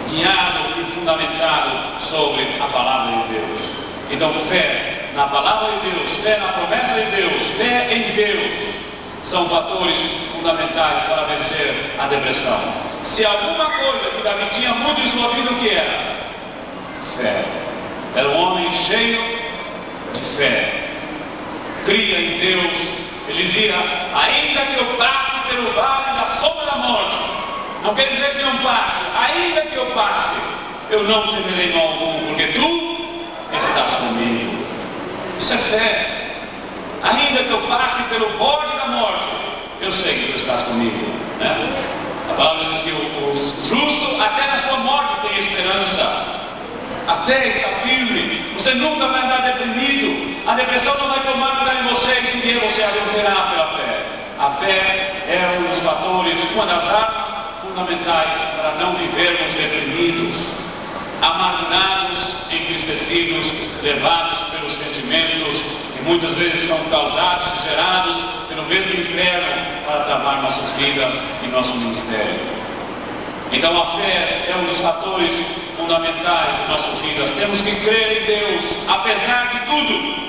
guiado e fundamentado sobre a palavra de Deus. Então fé na palavra de Deus, fé na promessa de Deus, fé em Deus, são fatores fundamentais para vencer a depressão. Se alguma coisa que Davi tinha muito em sua vida, o que era? Fé. Era um homem cheio de fé. Cria em Deus. Ele dizia, ainda que eu passe pelo vale da sombra da morte, não quer dizer que não passe, ainda que eu passe, eu não temerei mal algum, porque tu estás comigo. Isso é fé. Ainda que eu passe pelo borde da morte, eu sei que tu estás comigo, A palavra diz que o justo até na sua morte tem esperança. A fé está firme. Você nunca vai andar deprimido. A depressão não vai tomar lugar em você, e se vier você a vencerá pela fé. A fé é um dos fatores, uma das armas fundamentais para não vivermos deprimidos, amargurados, entristecidos, levados pelos sentimentos que muitas vezes são causados e gerados pelo mesmo inferno para travar nossas vidas e nosso ministério. Então a fé é um dos fatores fundamentais de nossas vidas. Temos que crer em Deus, apesar de tudo.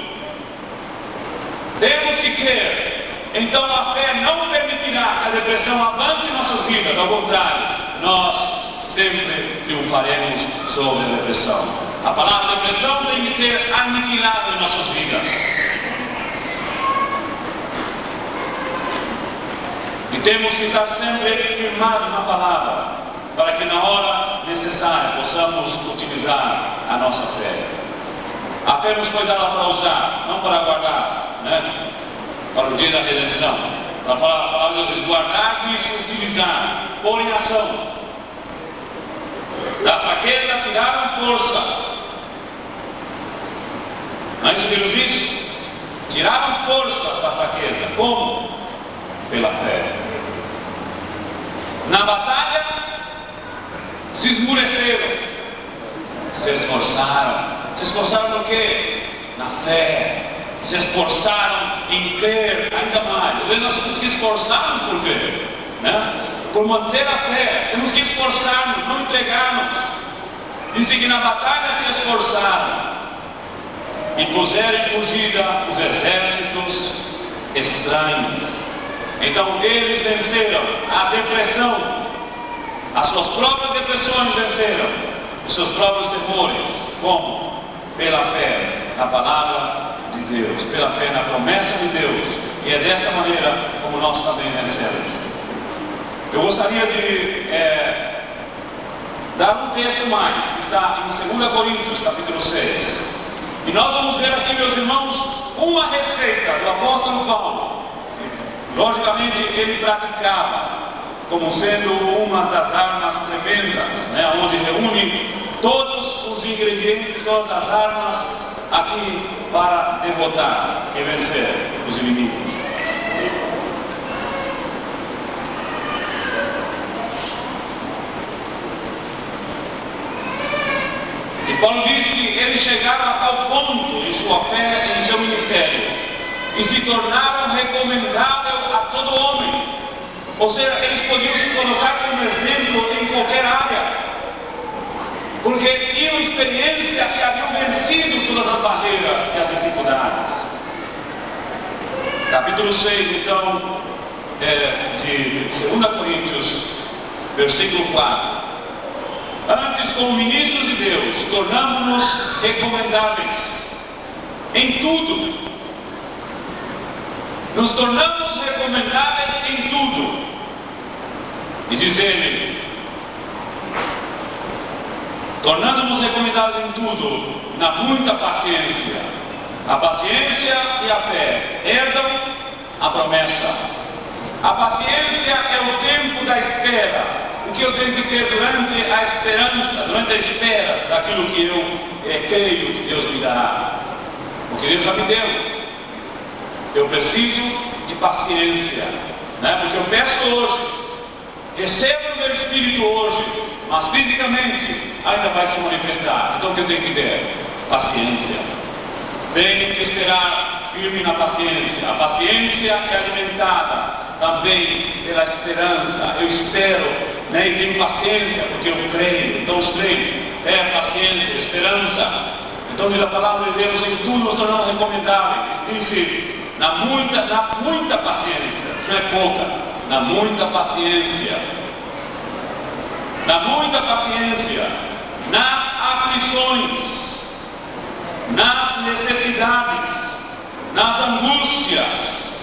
Temos que crer. Então a fé não permitirá que a depressão avance em nossas vidas. Ao contrário, nós sempre triunfaremos sobre a depressão. A palavra depressão tem que ser aniquilada em nossas vidas. E temos que estar sempre firmados na palavra, para que na hora necessária possamos utilizar a nossa fé. A fé nos foi dada para usar, não para guardar, para o dia da redenção. Para falar, a palavra de Deus diz guardar e utilizar, pôr em ação. Da fraqueza tiraram força. Não é isso que Deus diz? Tiraram força da fraqueza. Como? Pela fé. Na batalha se esmureceram, se esforçaram. Se esforçaram no quê? Na fé. Se esforçaram em crer ainda mais. Às vezes nós temos que esforçarmos por crer, por manter a fé. Temos que esforçarmos, não entregarmos. Disse que na batalha se esforçaram e puseram em fugida os exércitos estranhos. Então eles venceram a depressão, as suas próprias depressões venceram, os seus próprios temores. Como? Pela fé na palavra de Deus, pela fé na promessa de Deus. E é desta maneira como nós também vencemos. Eu gostaria de dar um texto mais, que está em 2 Coríntios, capítulo 6. E nós vamos ver aqui, meus irmãos, uma receita do apóstolo Paulo. Logicamente, ele praticava como sendo uma das armas tremendas, onde reúne todos os ingredientes, todas as armas aqui para derrotar e vencer os inimigos. E Paulo diz que eles chegaram a tal ponto em sua fé e em seu ministério e se tornaram recomendável a todo homem. Ou seja, eles podiam se colocar como exemplo em qualquer área, porque tinham experiência e haviam vencido todas as barreiras e as dificuldades. Capítulo 6, então, de 2 Coríntios, versículo 4. Antes, como ministros de Deus, tornamos-nos recomendáveis em tudo. Nos tornamos recomendáveis em tudo. E diz ele, tornando-nos recomendáveis em tudo, na muita paciência. A paciência e a fé herdam a promessa. A paciência é o tempo da espera. O que eu tenho que ter durante a esperança, durante a espera daquilo que eu creio que Deus me dará. Porque Deus já me deu. Eu preciso de paciência, porque eu peço hoje, recebo o meu espírito hoje, mas fisicamente ainda vai se manifestar. Então o que eu tenho que ter? Paciência. Tenho que esperar firme na paciência. A paciência é alimentada também pela esperança. Eu espero, e tenho paciência porque eu creio. Então os creio, paciência, esperança. Então diz a palavra de Deus, em tudo nos tornamos recomendáveis. Disse, na muita paciência, não é pouca, na muita paciência. Na muita paciência, nas aflições, nas necessidades, nas angústias,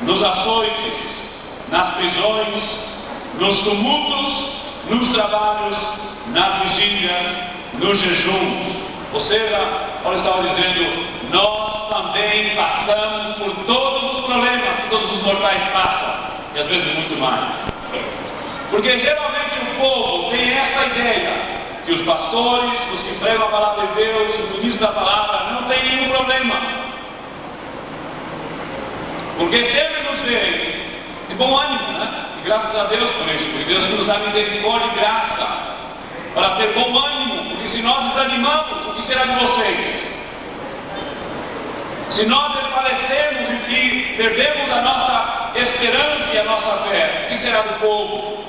nos açoites, nas prisões, nos tumultos, nos trabalhos, nas vigílias, nos jejuns. Ou seja, Paulo estava dizendo, nós também passamos por todos os problemas que todos os mortais passam, e às vezes muito mais. Porque geralmente o povo tem essa ideia, que os pastores, os que pregam a palavra de Deus, os ministros da palavra, não tem nenhum problema. Porque sempre nos vê de bom ânimo, E graças a Deus por isso, porque Deus nos dá misericórdia e graça para ter bom ânimo, porque se nós desanimamos, o que será de vocês? Se nós desfalecemos e perdemos a nossa esperança e a nossa fé, o que será do povo?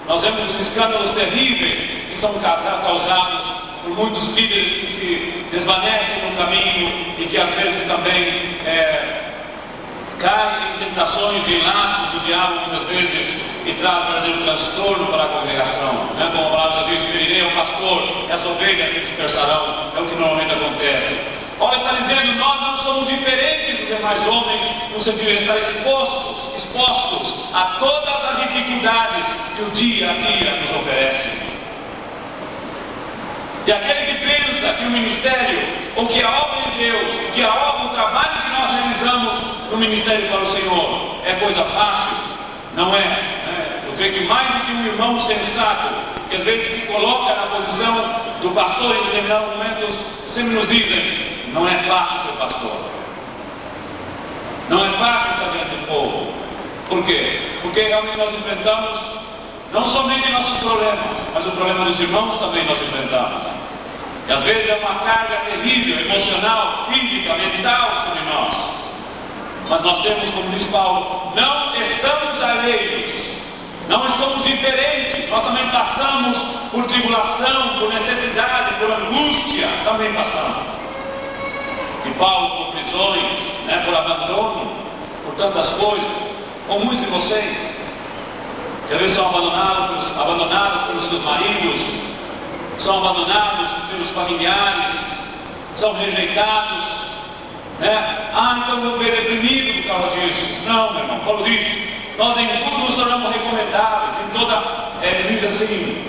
Nós vemos os escândalos terríveis que são causados por muitos líderes que se desvanecem no caminho e que às vezes também caem em tentações e em laços do diabo muitas vezes e traz verdadeiro transtorno para a congregação. Como a palavra diz, ferirei ao pastor e as ovelhas se dispersarão. É o que normalmente acontece. Paulo está dizendo, nós não somos diferentes dos demais homens no sentido de estar expostos a todas as dificuldades que o dia a dia nos oferece. E aquele que pensa que o ministério, ou que a obra de Deus, que a obra, o trabalho que nós realizamos no ministério para o Senhor é coisa fácil, não é? Eu creio que mais do que um irmão sensato, que às vezes se coloca na posição do pastor em determinados momentos, sempre nos dizem, não é fácil ser pastor. Não é fácil estar diante do povo. Por quê? Porque realmente nós enfrentamos não somente nossos problemas, mas o problema dos irmãos também nós enfrentamos. E às vezes é uma carga terrível, emocional, física, mental sobre nós. Mas nós temos, como diz Paulo, não estamos alheios Não somos diferentes, nós também passamos por tribulação, por necessidade, por angústia, também passamos. E Paulo por prisões, por abandono, por tantas coisas, como muitos de vocês, que às vezes são abandonados pelos seus maridos, são abandonados pelos familiares, são rejeitados, então eu vou ver deprimido por causa disso. Não, meu irmão, Paulo disse, nós em tudo nos tornamos recomendáveis, em toda, diz assim,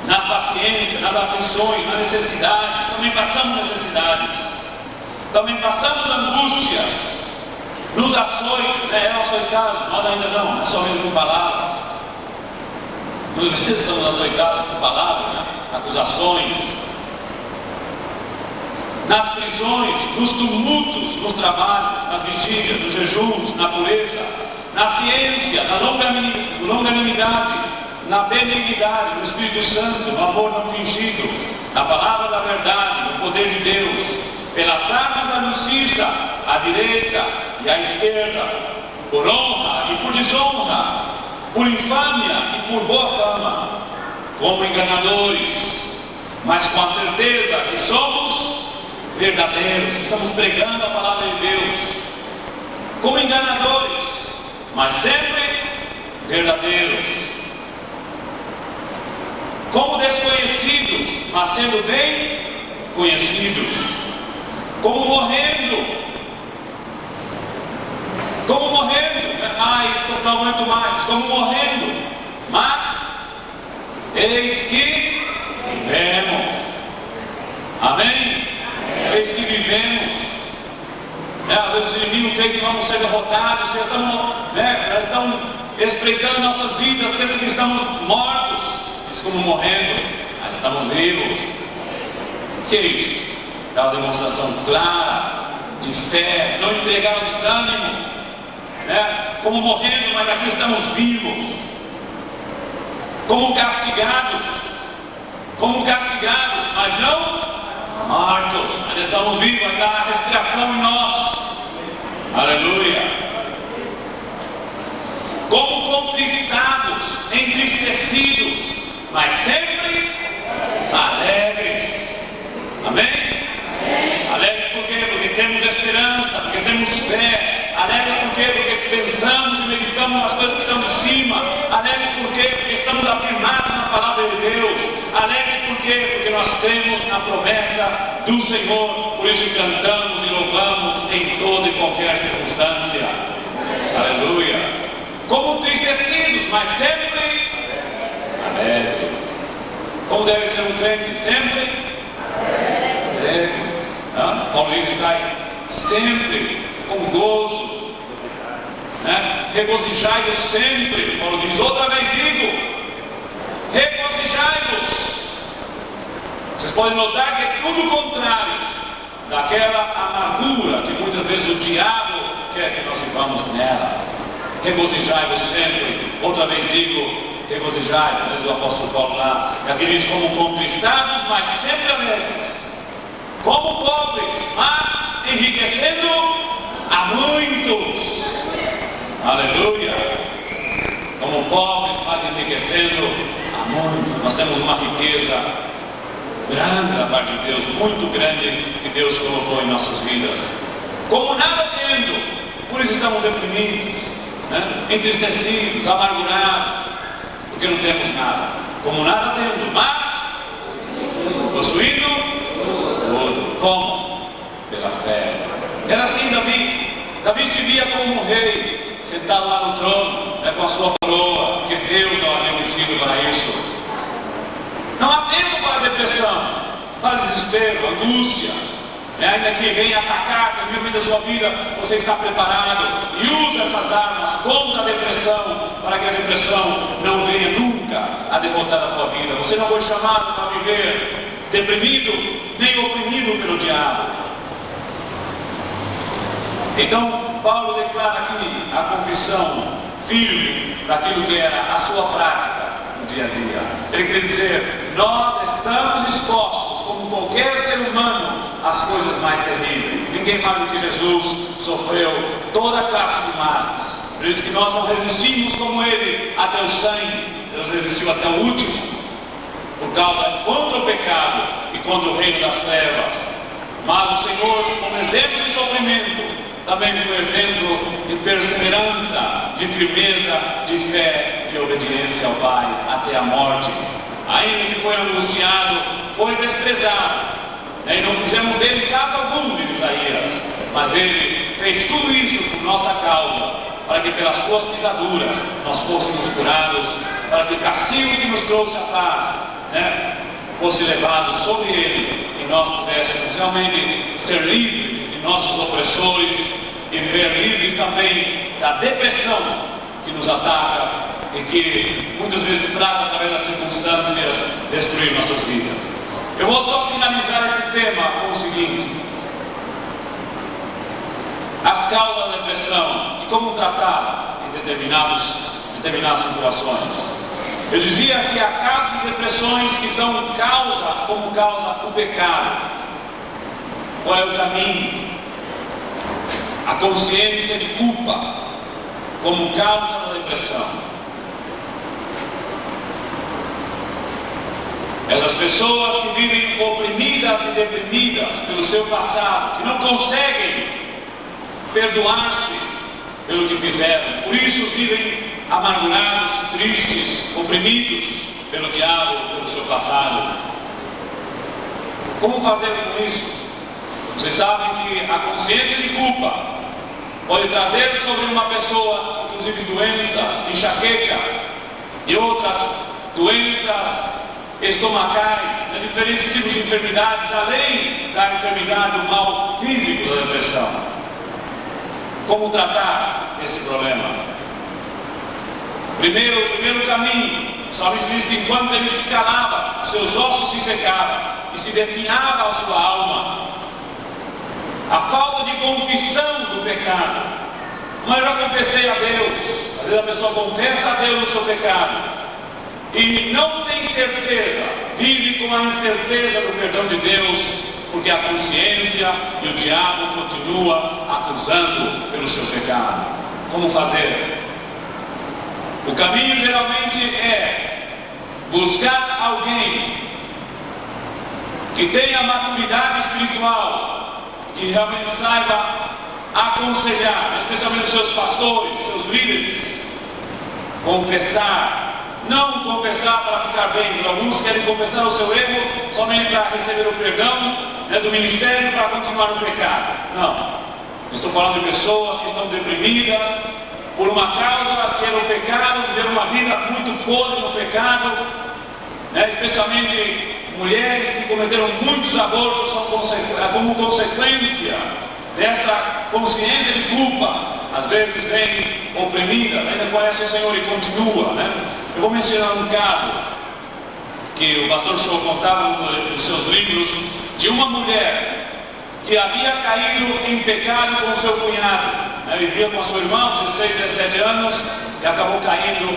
na paciência, nas aflições, nas necessidades, também passamos necessidades, também passamos angústias, nos açoites, eram açoitados, nós ainda não, é só mesmo com palavras, muitas vezes somos açoitados com palavras, acusações, nas prisões, nos tumultos, nos trabalhos, nas vigílias, nos jejuns, na pureza, na ciência, na longanimidade, na benignidade, no Espírito Santo, no amor não fingido, na palavra da verdade, no poder de Deus, pelas armas da justiça, à direita e à esquerda, por honra e por desonra, por infâmia e por boa fama, como enganadores, mas com a certeza que somos verdadeiros, que estamos pregando a palavra de Deus, como enganadores, mas sempre verdadeiros, como desconhecidos, mas sendo bem conhecidos, como morrendo, isto não aguento mais, como morrendo, mas eis que vivemos, amém? Eis que vivemos. Às vezes o inimigo crê que vamos ser derrotados, que nós estamos espreitando nossas vidas, crendo que estamos mortos, diz como morrendo, mas estamos vivos. Que é isso? É uma demonstração clara de fé, não entregar o desânimo, como morrendo, mas aqui estamos vivos, como castigados, mas não mortos, mas estamos vivos, ainda há respiração em nós, aleluia, como contristados, entristecidos, mas sempre alegres, amém? Alegres por quê? Porque temos esperança, porque temos fé. Alegres por quê? Porque pensamos e meditamos nas coisas que são de cima. Alegres por quê? Porque estamos afirmados na palavra de Deus. Alegres por quê? Porque nós cremos na promessa do Senhor. Por isso cantamos e louvamos em toda e qualquer circunstância. Aleluia. Como entristecidos, mas sempre alegres. Como deve ser um crente? Sempre alegres. Paulo diz: está sempre com gozo, regozijai-vos sempre. Paulo diz, outra vez digo, regozijai-vos. Vocês podem notar que é tudo o contrário daquela amargura que muitas vezes o diabo quer que nós vivamos nela. Regozijai-vos sempre. Outra vez digo, regozijai-vos. Diz o apóstolo Paulo lá, e aqui diz, como conquistados, mas sempre alegres, como pobres, mas enriquecendo a muitos, aleluia, como pobres, mas enriquecendo a muitos. Nós temos uma riqueza grande da parte de Deus, muito grande, que Deus colocou em nossas vidas. Como nada tendo, por isso estamos deprimidos, entristecidos, amargurados, porque não temos nada. Como nada tendo, mas possuindo tudo. Como? Pela fé. Era assim Davi. Davi se via como um rei, sentado lá no trono, com a sua coroa, porque Deus o havia ungido para isso. Não há tempo para depressão, para desespero, angústia, ainda que venha atacar os limites da sua vida, você está preparado e usa essas armas contra a depressão, para que a depressão não venha nunca a derrotar a tua vida. Você não foi chamado para viver deprimido, nem oprimido pelo diabo. Então, Paulo declara aqui a convicção firme daquilo que era a sua prática no dia a dia. Ele quer dizer, nós estamos expostos, como qualquer ser humano, às coisas mais terríveis. Ninguém mais do que Jesus sofreu toda a classe de males. Por isso que nós não resistimos como ele até o sangue, Deus resistiu até o último, por causa contra o pecado e contra o reino das trevas. Mas o Senhor, como exemplo de sofrimento, também foi exemplo de perseverança, de firmeza, de fé e obediência ao Pai até a morte. Ainda que foi angustiado, foi desprezado, e não fizemos dele caso algum, diz Isaías, mas ele fez tudo isso por nossa causa, para que pelas suas pisaduras nós fôssemos curados, para que o castigo que nos trouxe a paz, fosse levado sobre ele, e nós pudéssemos realmente ser livres de nossos opressores e viver livres também da depressão que nos ataca e que muitas vezes trata, através das circunstâncias, destruir nossas vidas. Eu vou só finalizar esse tema com o seguinte: as causas da depressão e como tratá-la em determinadas situações. Eu dizia que há casos de depressões que são como causa o pecado. Qual é o caminho? A consciência de culpa como causa da depressão. Essas pessoas que vivem oprimidas e deprimidas pelo seu passado, que não conseguem perdoar-se pelo que fizeram, por isso vivem amargurados, tristes, oprimidos pelo diabo, pelo seu passado. Como fazer com isso? Vocês sabem que a consciência de culpa pode trazer sobre uma pessoa, inclusive doenças, enxaqueca e outras doenças estomacais, diferentes tipos de enfermidades, além da enfermidade do mal físico da depressão. Como tratar esse problema? O primeiro caminho, o salmista diz que enquanto ele se calava, seus ossos se secavam e se definhava a sua alma. A falta de confissão do pecado. Mas eu já confessei a Deus. Às vezes a pessoa confessa a Deus o seu pecado e não tem certeza, vive com a incerteza do perdão de Deus, porque a consciência e o diabo continua acusando pelo seu pecado. Como fazer? O caminho geralmente é buscar alguém que tenha maturidade espiritual, que realmente saiba aconselhar, especialmente os seus pastores, os seus líderes. Confessar, não confessar para ficar bem. Alguns querem confessar o seu erro somente para receber o perdão do ministério, para continuar no pecado. Não, estou falando de pessoas que estão deprimidas por uma causa que era o pecado, viveram uma vida muito podre no pecado, especialmente mulheres que cometeram muitos abortos como consequência dessa consciência de culpa. Às vezes vem oprimida, ainda conhece o Senhor e continua. Eu vou mencionar um caso que o pastor Show contava num dos seus livros, de uma mulher que havia caído em pecado com seu cunhado. Vivia com seu irmão, 16, 17 anos, e acabou caindo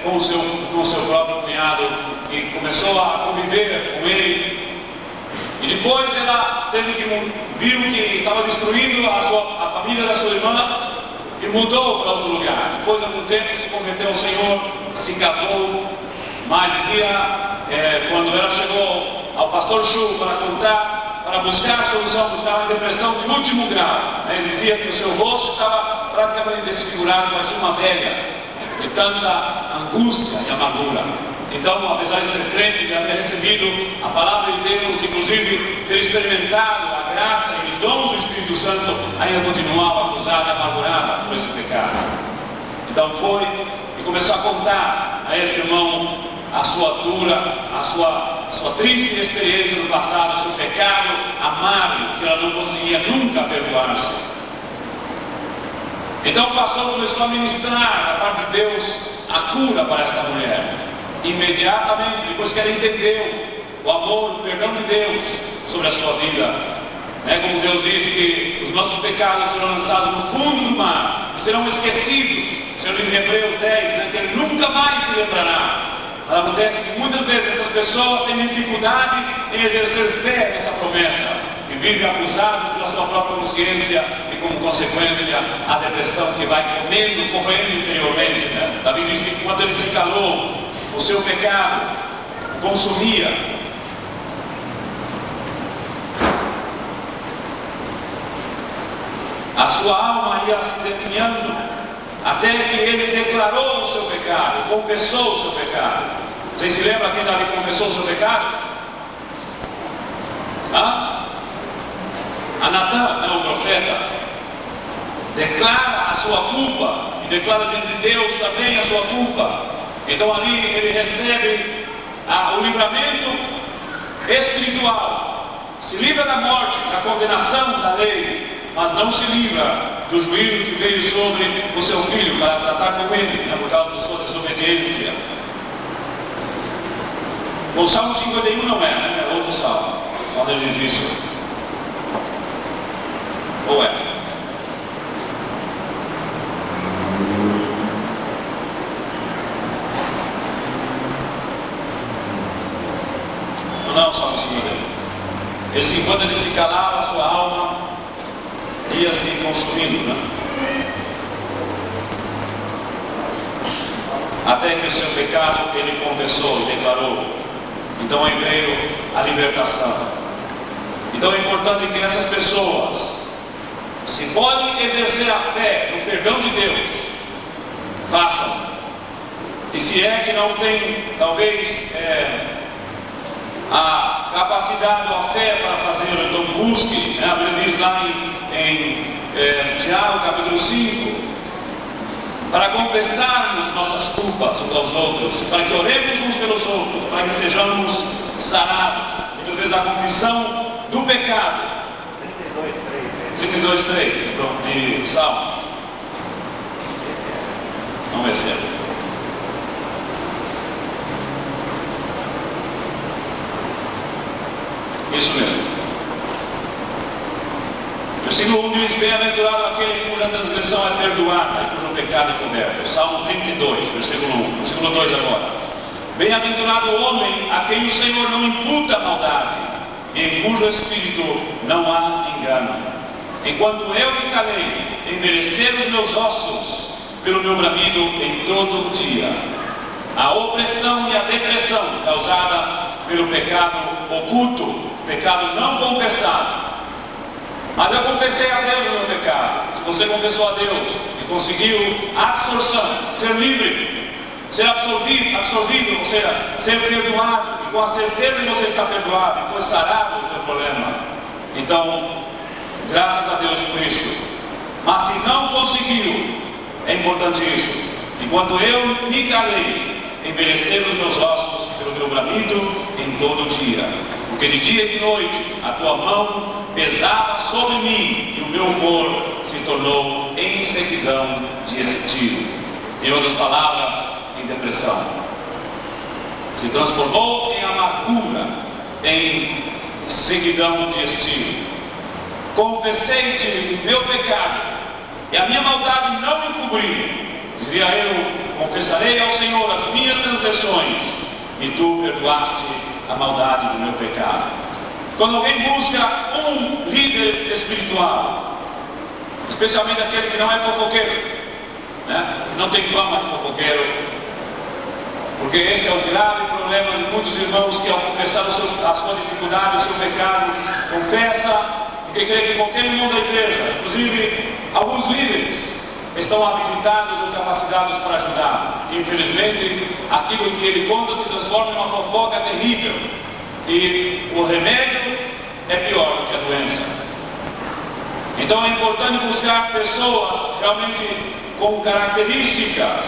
com o seu próprio cunhado e começou a conviver com ele. E depois ela viu que estava destruindo a família da sua irmã e mudou para outro lugar. Depois de algum tempo se converteu ao Senhor, se casou, mas dizia, quando ela chegou ao pastor Chu para buscar a solução, porque estava em depressão de último grau. Ele dizia que o seu rosto estava praticamente desfigurado, parecia uma velha, de tanta angústia e amargura. Então, apesar de ser crente, de haver recebido a palavra de Deus, inclusive ter experimentado a graça e os dons do Espírito Santo, ainda continuava acusada e amargurada por esse pecado. Então foi e começou a contar a esse irmão a sua dura, a sua triste experiência no passado, o seu pecado amargo, que ela não conseguia nunca perdoar-se. Então o pastor começou a ministrar da parte de Deus a cura para esta mulher. Imediatamente, depois que ela entendeu o amor, o perdão de Deus sobre a sua vida, como Deus diz que os nossos pecados serão lançados no fundo do mar e serão esquecidos. O Senhor diz em Hebreus 10, que Ele nunca mais se lembrará. Mas acontece que muitas vezes essas pessoas têm dificuldade em exercer fé nessa promessa e vivem acusados pela sua própria consciência e como consequência a depressão que vai correndo interiormente, né? Davi diz que quando ele se calou, o seu pecado consumia. A sua alma ia se definhando, até que ele declarou o seu pecado, confessou o seu pecado. Vocês se lembram quem Davi confessou o seu pecado? A Natã, né, o profeta, declara a sua culpa e declara diante de Deus também a sua culpa. Então ali ele recebe o livramento espiritual, se livra da morte, da condenação da lei, mas não se livra do juízo que veio sobre o seu filho para tratar com ele, né, por causa da sua desobediência. O Salmo 51 não é, né? É outro salmo, onde ele diz isso. Ou é? Não é o Salmo 51. Quando ele se calava, a sua alma ia se consumindo, né? Até que o seu pecado ele confessou e declarou. Então aí veio a libertação. Então é importante que essas pessoas, se podem exercer a fé no perdão de Deus, façam. E se é que não tem, talvez, a capacidade ou a fé para fazê-lo, então busque, né? A Bíblia diz lá em Tiago capítulo 5, para confessarmos nossas culpas uns aos outros, para que oremos uns pelos outros, para que sejamos sarados. Muitas vezes a confissão do pecado. 32:3 de Salmos. Vamos ver se é. Isso mesmo. Versículo 1 diz: bem-aventurado aquele cuja transgressão é perdoada e cujo pecado é coberto. Salmo 32, versículo 1. Versículo 2 agora. Bem-aventurado o homem a quem o Senhor não imputa maldade, e em cujo espírito não há engano. Enquanto eu me calei, envelheceram os meus ossos pelo meu bramido em todo o dia. A opressão e a depressão causada pelo pecado oculto, pecado não confessado. Mas eu confessei a Deus o meu pecado. Se você confessou a Deus e conseguiu a absorção, ser livre, ser absolvido, ou seja, ser perdoado, e com a certeza de você estar perdoado e foi sarado do teu problema, então, graças a Deus por isso. Mas se não conseguiu, é importante isso. Enquanto eu me calei, envelheceram os meus ossos pelo meu bramido em todo o dia. Porque de dia e de noite a tua mão pesava sobre mim, e o meu humor se tornou em sequidão de estio. Em outras palavras, em depressão. Se transformou em amargura, em sequidão de estio. Confessei-te o meu pecado, e a minha maldade não encobri. Dizia eu: confessarei ao Senhor as minhas transgressões, e tu perdoaste a maldade do meu pecado. Quando alguém busca um líder espiritual, especialmente aquele que não é fofoqueiro, né? Não tem fama de fofoqueiro, porque esse é o grave problema de muitos irmãos que, ao confessar a sua dificuldade, o seu pecado, confessa, porque crê que qualquer irmão da igreja, inclusive alguns líderes, estão habilitados ou capacitados para ajudar. Infelizmente, aquilo que ele conta se transforma em uma fofoca terrível, e o remédio é pior do que a doença. Então é importante buscar pessoas realmente com características,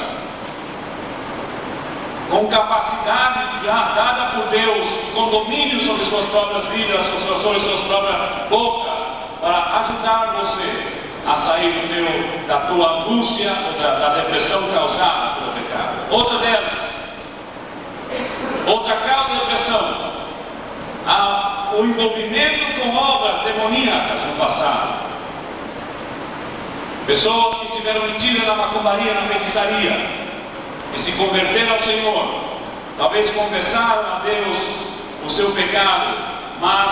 com capacidade dada por Deus, com domínio sobre suas próprias vidas, sobre suas próprias bocas, para ajudar você a sair da tua angústia, da depressão causada pelo pecado. Outra causa da depressão, o envolvimento com obras demoníacas no passado. Pessoas que estiveram metidas na macumbaria, na feitiçaria, e se converteram ao Senhor, talvez confessaram a Deus o seu pecado, mas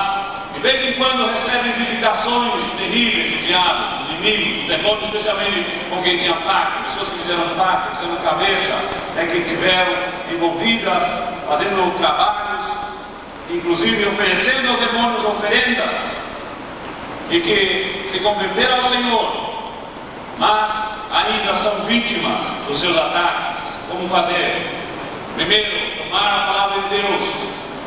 de vez em quando recebem visitações terríveis do diabo, do inimigo, do demônio, especialmente com quem tinha pacto, pessoas que fizeram pacto, fizeram cabeça, que estiveram envolvidas, fazendo trabalhos, inclusive oferecendo aos demônios oferendas, e que se converteram ao Senhor, mas ainda são vítimas dos seus ataques. Como fazer? Primeiro, tomar a palavra de Deus,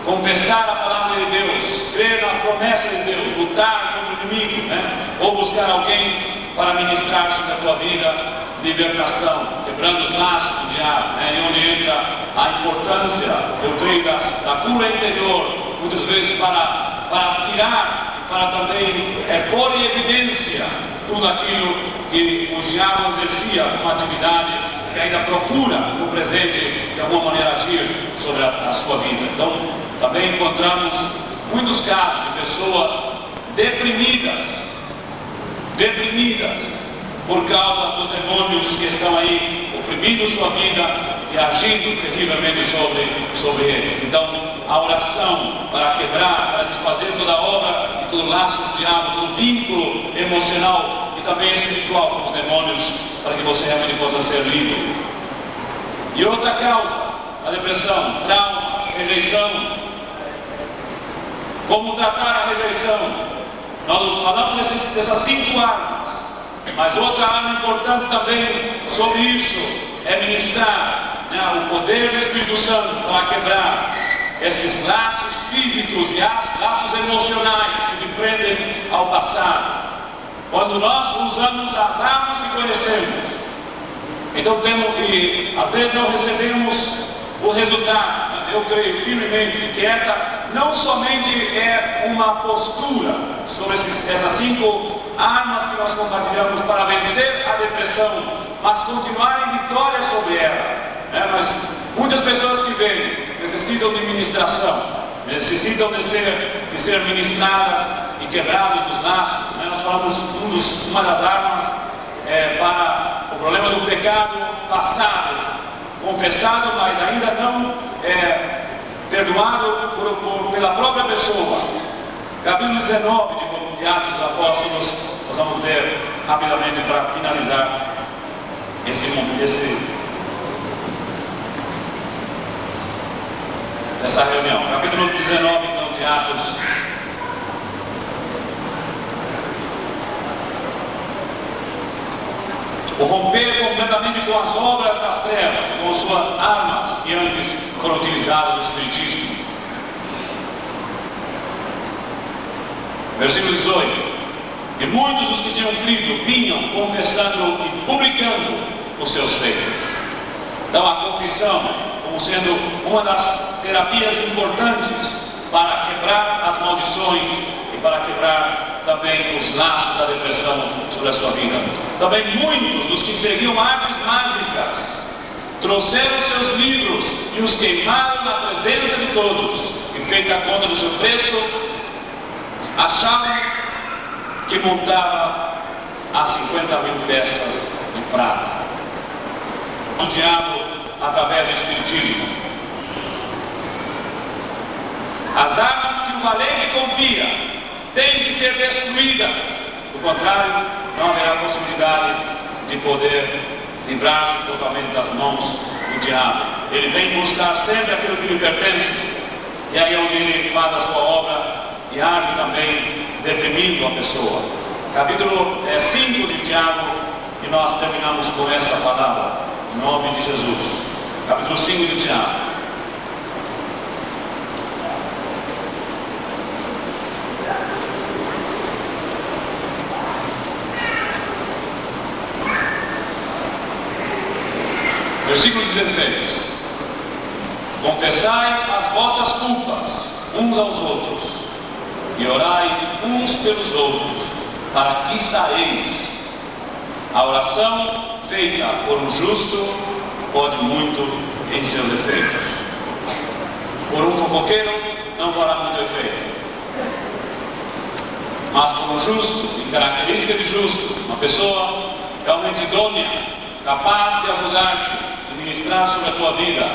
confessar a palavra de Deus, crer nas promessas de Deus, lutar contra o inimigo, ou buscar alguém para ministrar sobre a tua vida libertação, quebrando os laços do diabo, e onde entra a importância, eu creio, da cura interior, muitas vezes para tirar, para também pôr em evidência tudo aquilo que o diabo exercia como atividade, que ainda procura no presente de alguma maneira agir sobre a sua vida. Então também encontramos muitos casos de pessoas deprimidas por causa dos demônios que estão aí oprimindo sua vida e agindo terrivelmente sobre eles. Então a oração para quebrar, para desfazer toda a obra e todo o laço do diabo, todo o vínculo emocional e também espiritual com os demônios, para que você realmente possa ser livre. E outra causa, a depressão, trauma, rejeição. Como tratar a rejeição? Nós falamos dessas 5 armas, mas outra arma importante também sobre isso é ministrar o poder do Espírito Santo para quebrar esses laços físicos e laços emocionais que te prendem ao passado. Quando nós usamos as armas que conhecemos, então e às vezes não recebemos o resultado. Eu creio firmemente que essa não somente é uma postura sobre essas 5 armas que nós compartilhamos para vencer a depressão, mas continuar em vitória sobre ela. Mas muitas pessoas que vêm necessitam de ministração, necessitam de ser ministradas e quebrados os laços. Nós falamos uma das armas para o problema do pecado passado, confessado, mas ainda não perdoado pela própria pessoa. Capítulo 19 de Atos dos Apóstolos, nós vamos ler rapidamente para finalizar essa reunião. Capítulo 19 então, de Atos. O romper completamente com as obras das trevas, com suas armas que antes foram utilizadas no Espiritismo. Versículo 18. E muitos dos que tinham crido vinham confessando e publicando os seus feitos. Então a confissão como sendo uma das terapias importantes para quebrar as maldições e para quebrar também os laços da depressão sobre a sua vida. Também muitos dos que seguiam artes mágicas trouxeram seus livros e os queimaram na presença de todos, e feita a conta do seu preço, achavam que montava a 50.000 peças de prata. O diabo através do Espiritismo. As armas que o valente confia têm de ser destruídas. Do contrário, não haverá possibilidade de poder livrar-se totalmente das mãos do diabo. Ele vem buscar sempre aquilo que lhe pertence, e aí é onde ele faz a sua obra e age também deprimindo a pessoa. Capítulo 5 de Tiago, e nós terminamos com essa palavra, em nome de Jesus. Capítulo 5 de Tiago. Versículo 16. Confessai as vossas culpas uns aos outros e orai uns pelos outros, para que sareis. A oração feita por um justo pode muito em seus efeitos. Por um fofoqueiro não fará muito efeito, mas por um justo, em característica de justo, uma pessoa realmente idônea, capaz de ajudar-te, de ministrar sobre a tua vida,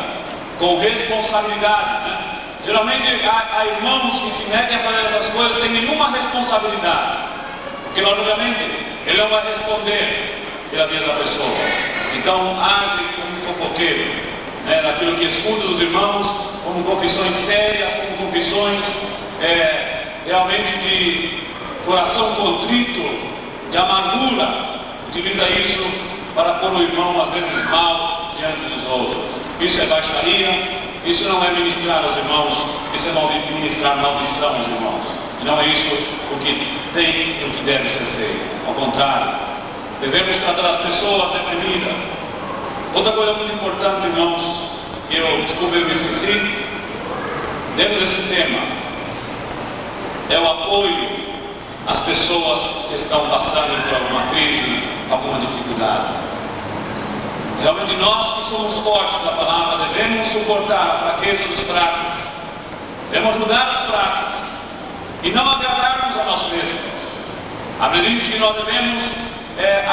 com responsabilidade, Geralmente há irmãos que se metem a fazer essas coisas sem nenhuma responsabilidade, porque logicamente ele não vai responder pela vida da pessoa. Então age como um fofoqueiro, daquilo que escuta dos irmãos, como confissões sérias, como confissões realmente de coração contrito, de amargura. Utiliza isso para pôr o irmão às vezes mal diante dos outros. Isso é baixaria, isso não é ministrar aos irmãos, isso é ministrar maldição aos irmãos. E não é isso o que tem e o que deve ser feito. Ao contrário, devemos tratar as pessoas deprimidas. Outra coisa muito importante, irmãos, que desculpe, eu me esqueci, dentro desse tema, é o apoio às pessoas que estão passando por alguma crise, alguma dificuldade. Realmente nós que somos fortes da palavra devemos suportar a fraqueza dos fracos, devemos ajudar os fracos e não agradarmos a nós mesmos. A Bíblia diz que nós devemos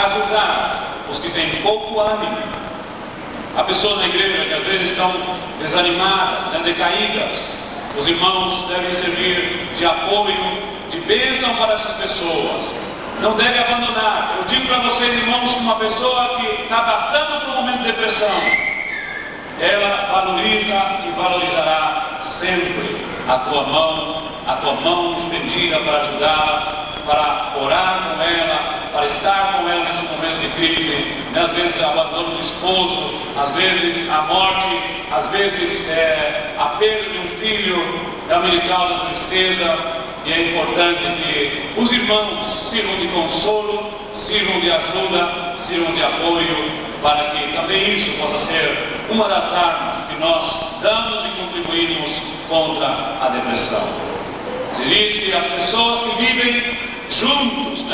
ajudar os que têm pouco ânimo. Há pessoas na igreja que às vezes estão desanimadas, decaídas. Os irmãos devem servir de apoio, de bênção para essas pessoas. Não deve abandonar. Eu digo para vocês, irmãos, que uma pessoa que está passando por um momento de depressão, ela valoriza e valorizará sempre a tua mão estendida para ajudá-la, para orar com ela, para estar com ela nesse momento de crise. Às vezes o abandono do esposo, às vezes a morte, às vezes a perda de um filho, realmente causa tristeza. E é importante que os irmãos sirvam de consolo, sirvam de ajuda, sirvam de apoio, para que também isso possa ser uma das armas que nós damos e contribuímos contra a depressão. Se diz que as pessoas que vivem juntos,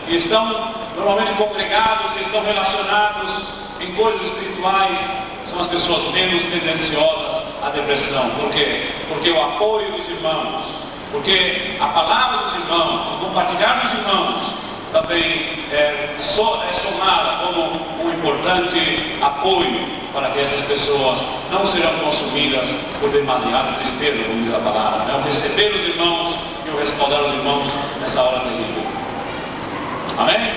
e estão normalmente congregados, estão relacionados em coisas espirituais, são as pessoas menos tendenciosas à depressão. Por quê? Porque o apoio dos irmãos, porque a palavra dos irmãos, o compartilhar dos irmãos, também é somada como um importante apoio para que essas pessoas não sejam consumidas por demasiada tristeza, como diz a palavra. É o receber os irmãos e o respaldar os irmãos nessa hora terrível. Amém? Amém.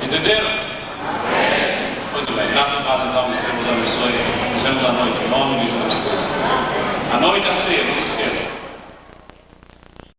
Entenderam? Amém. Muito bem, graças a Deus, então, o Senhor nos abençoe. Nos vemos à noite, em nome de Jesus Cristo. À noite a ceia, não se esqueça.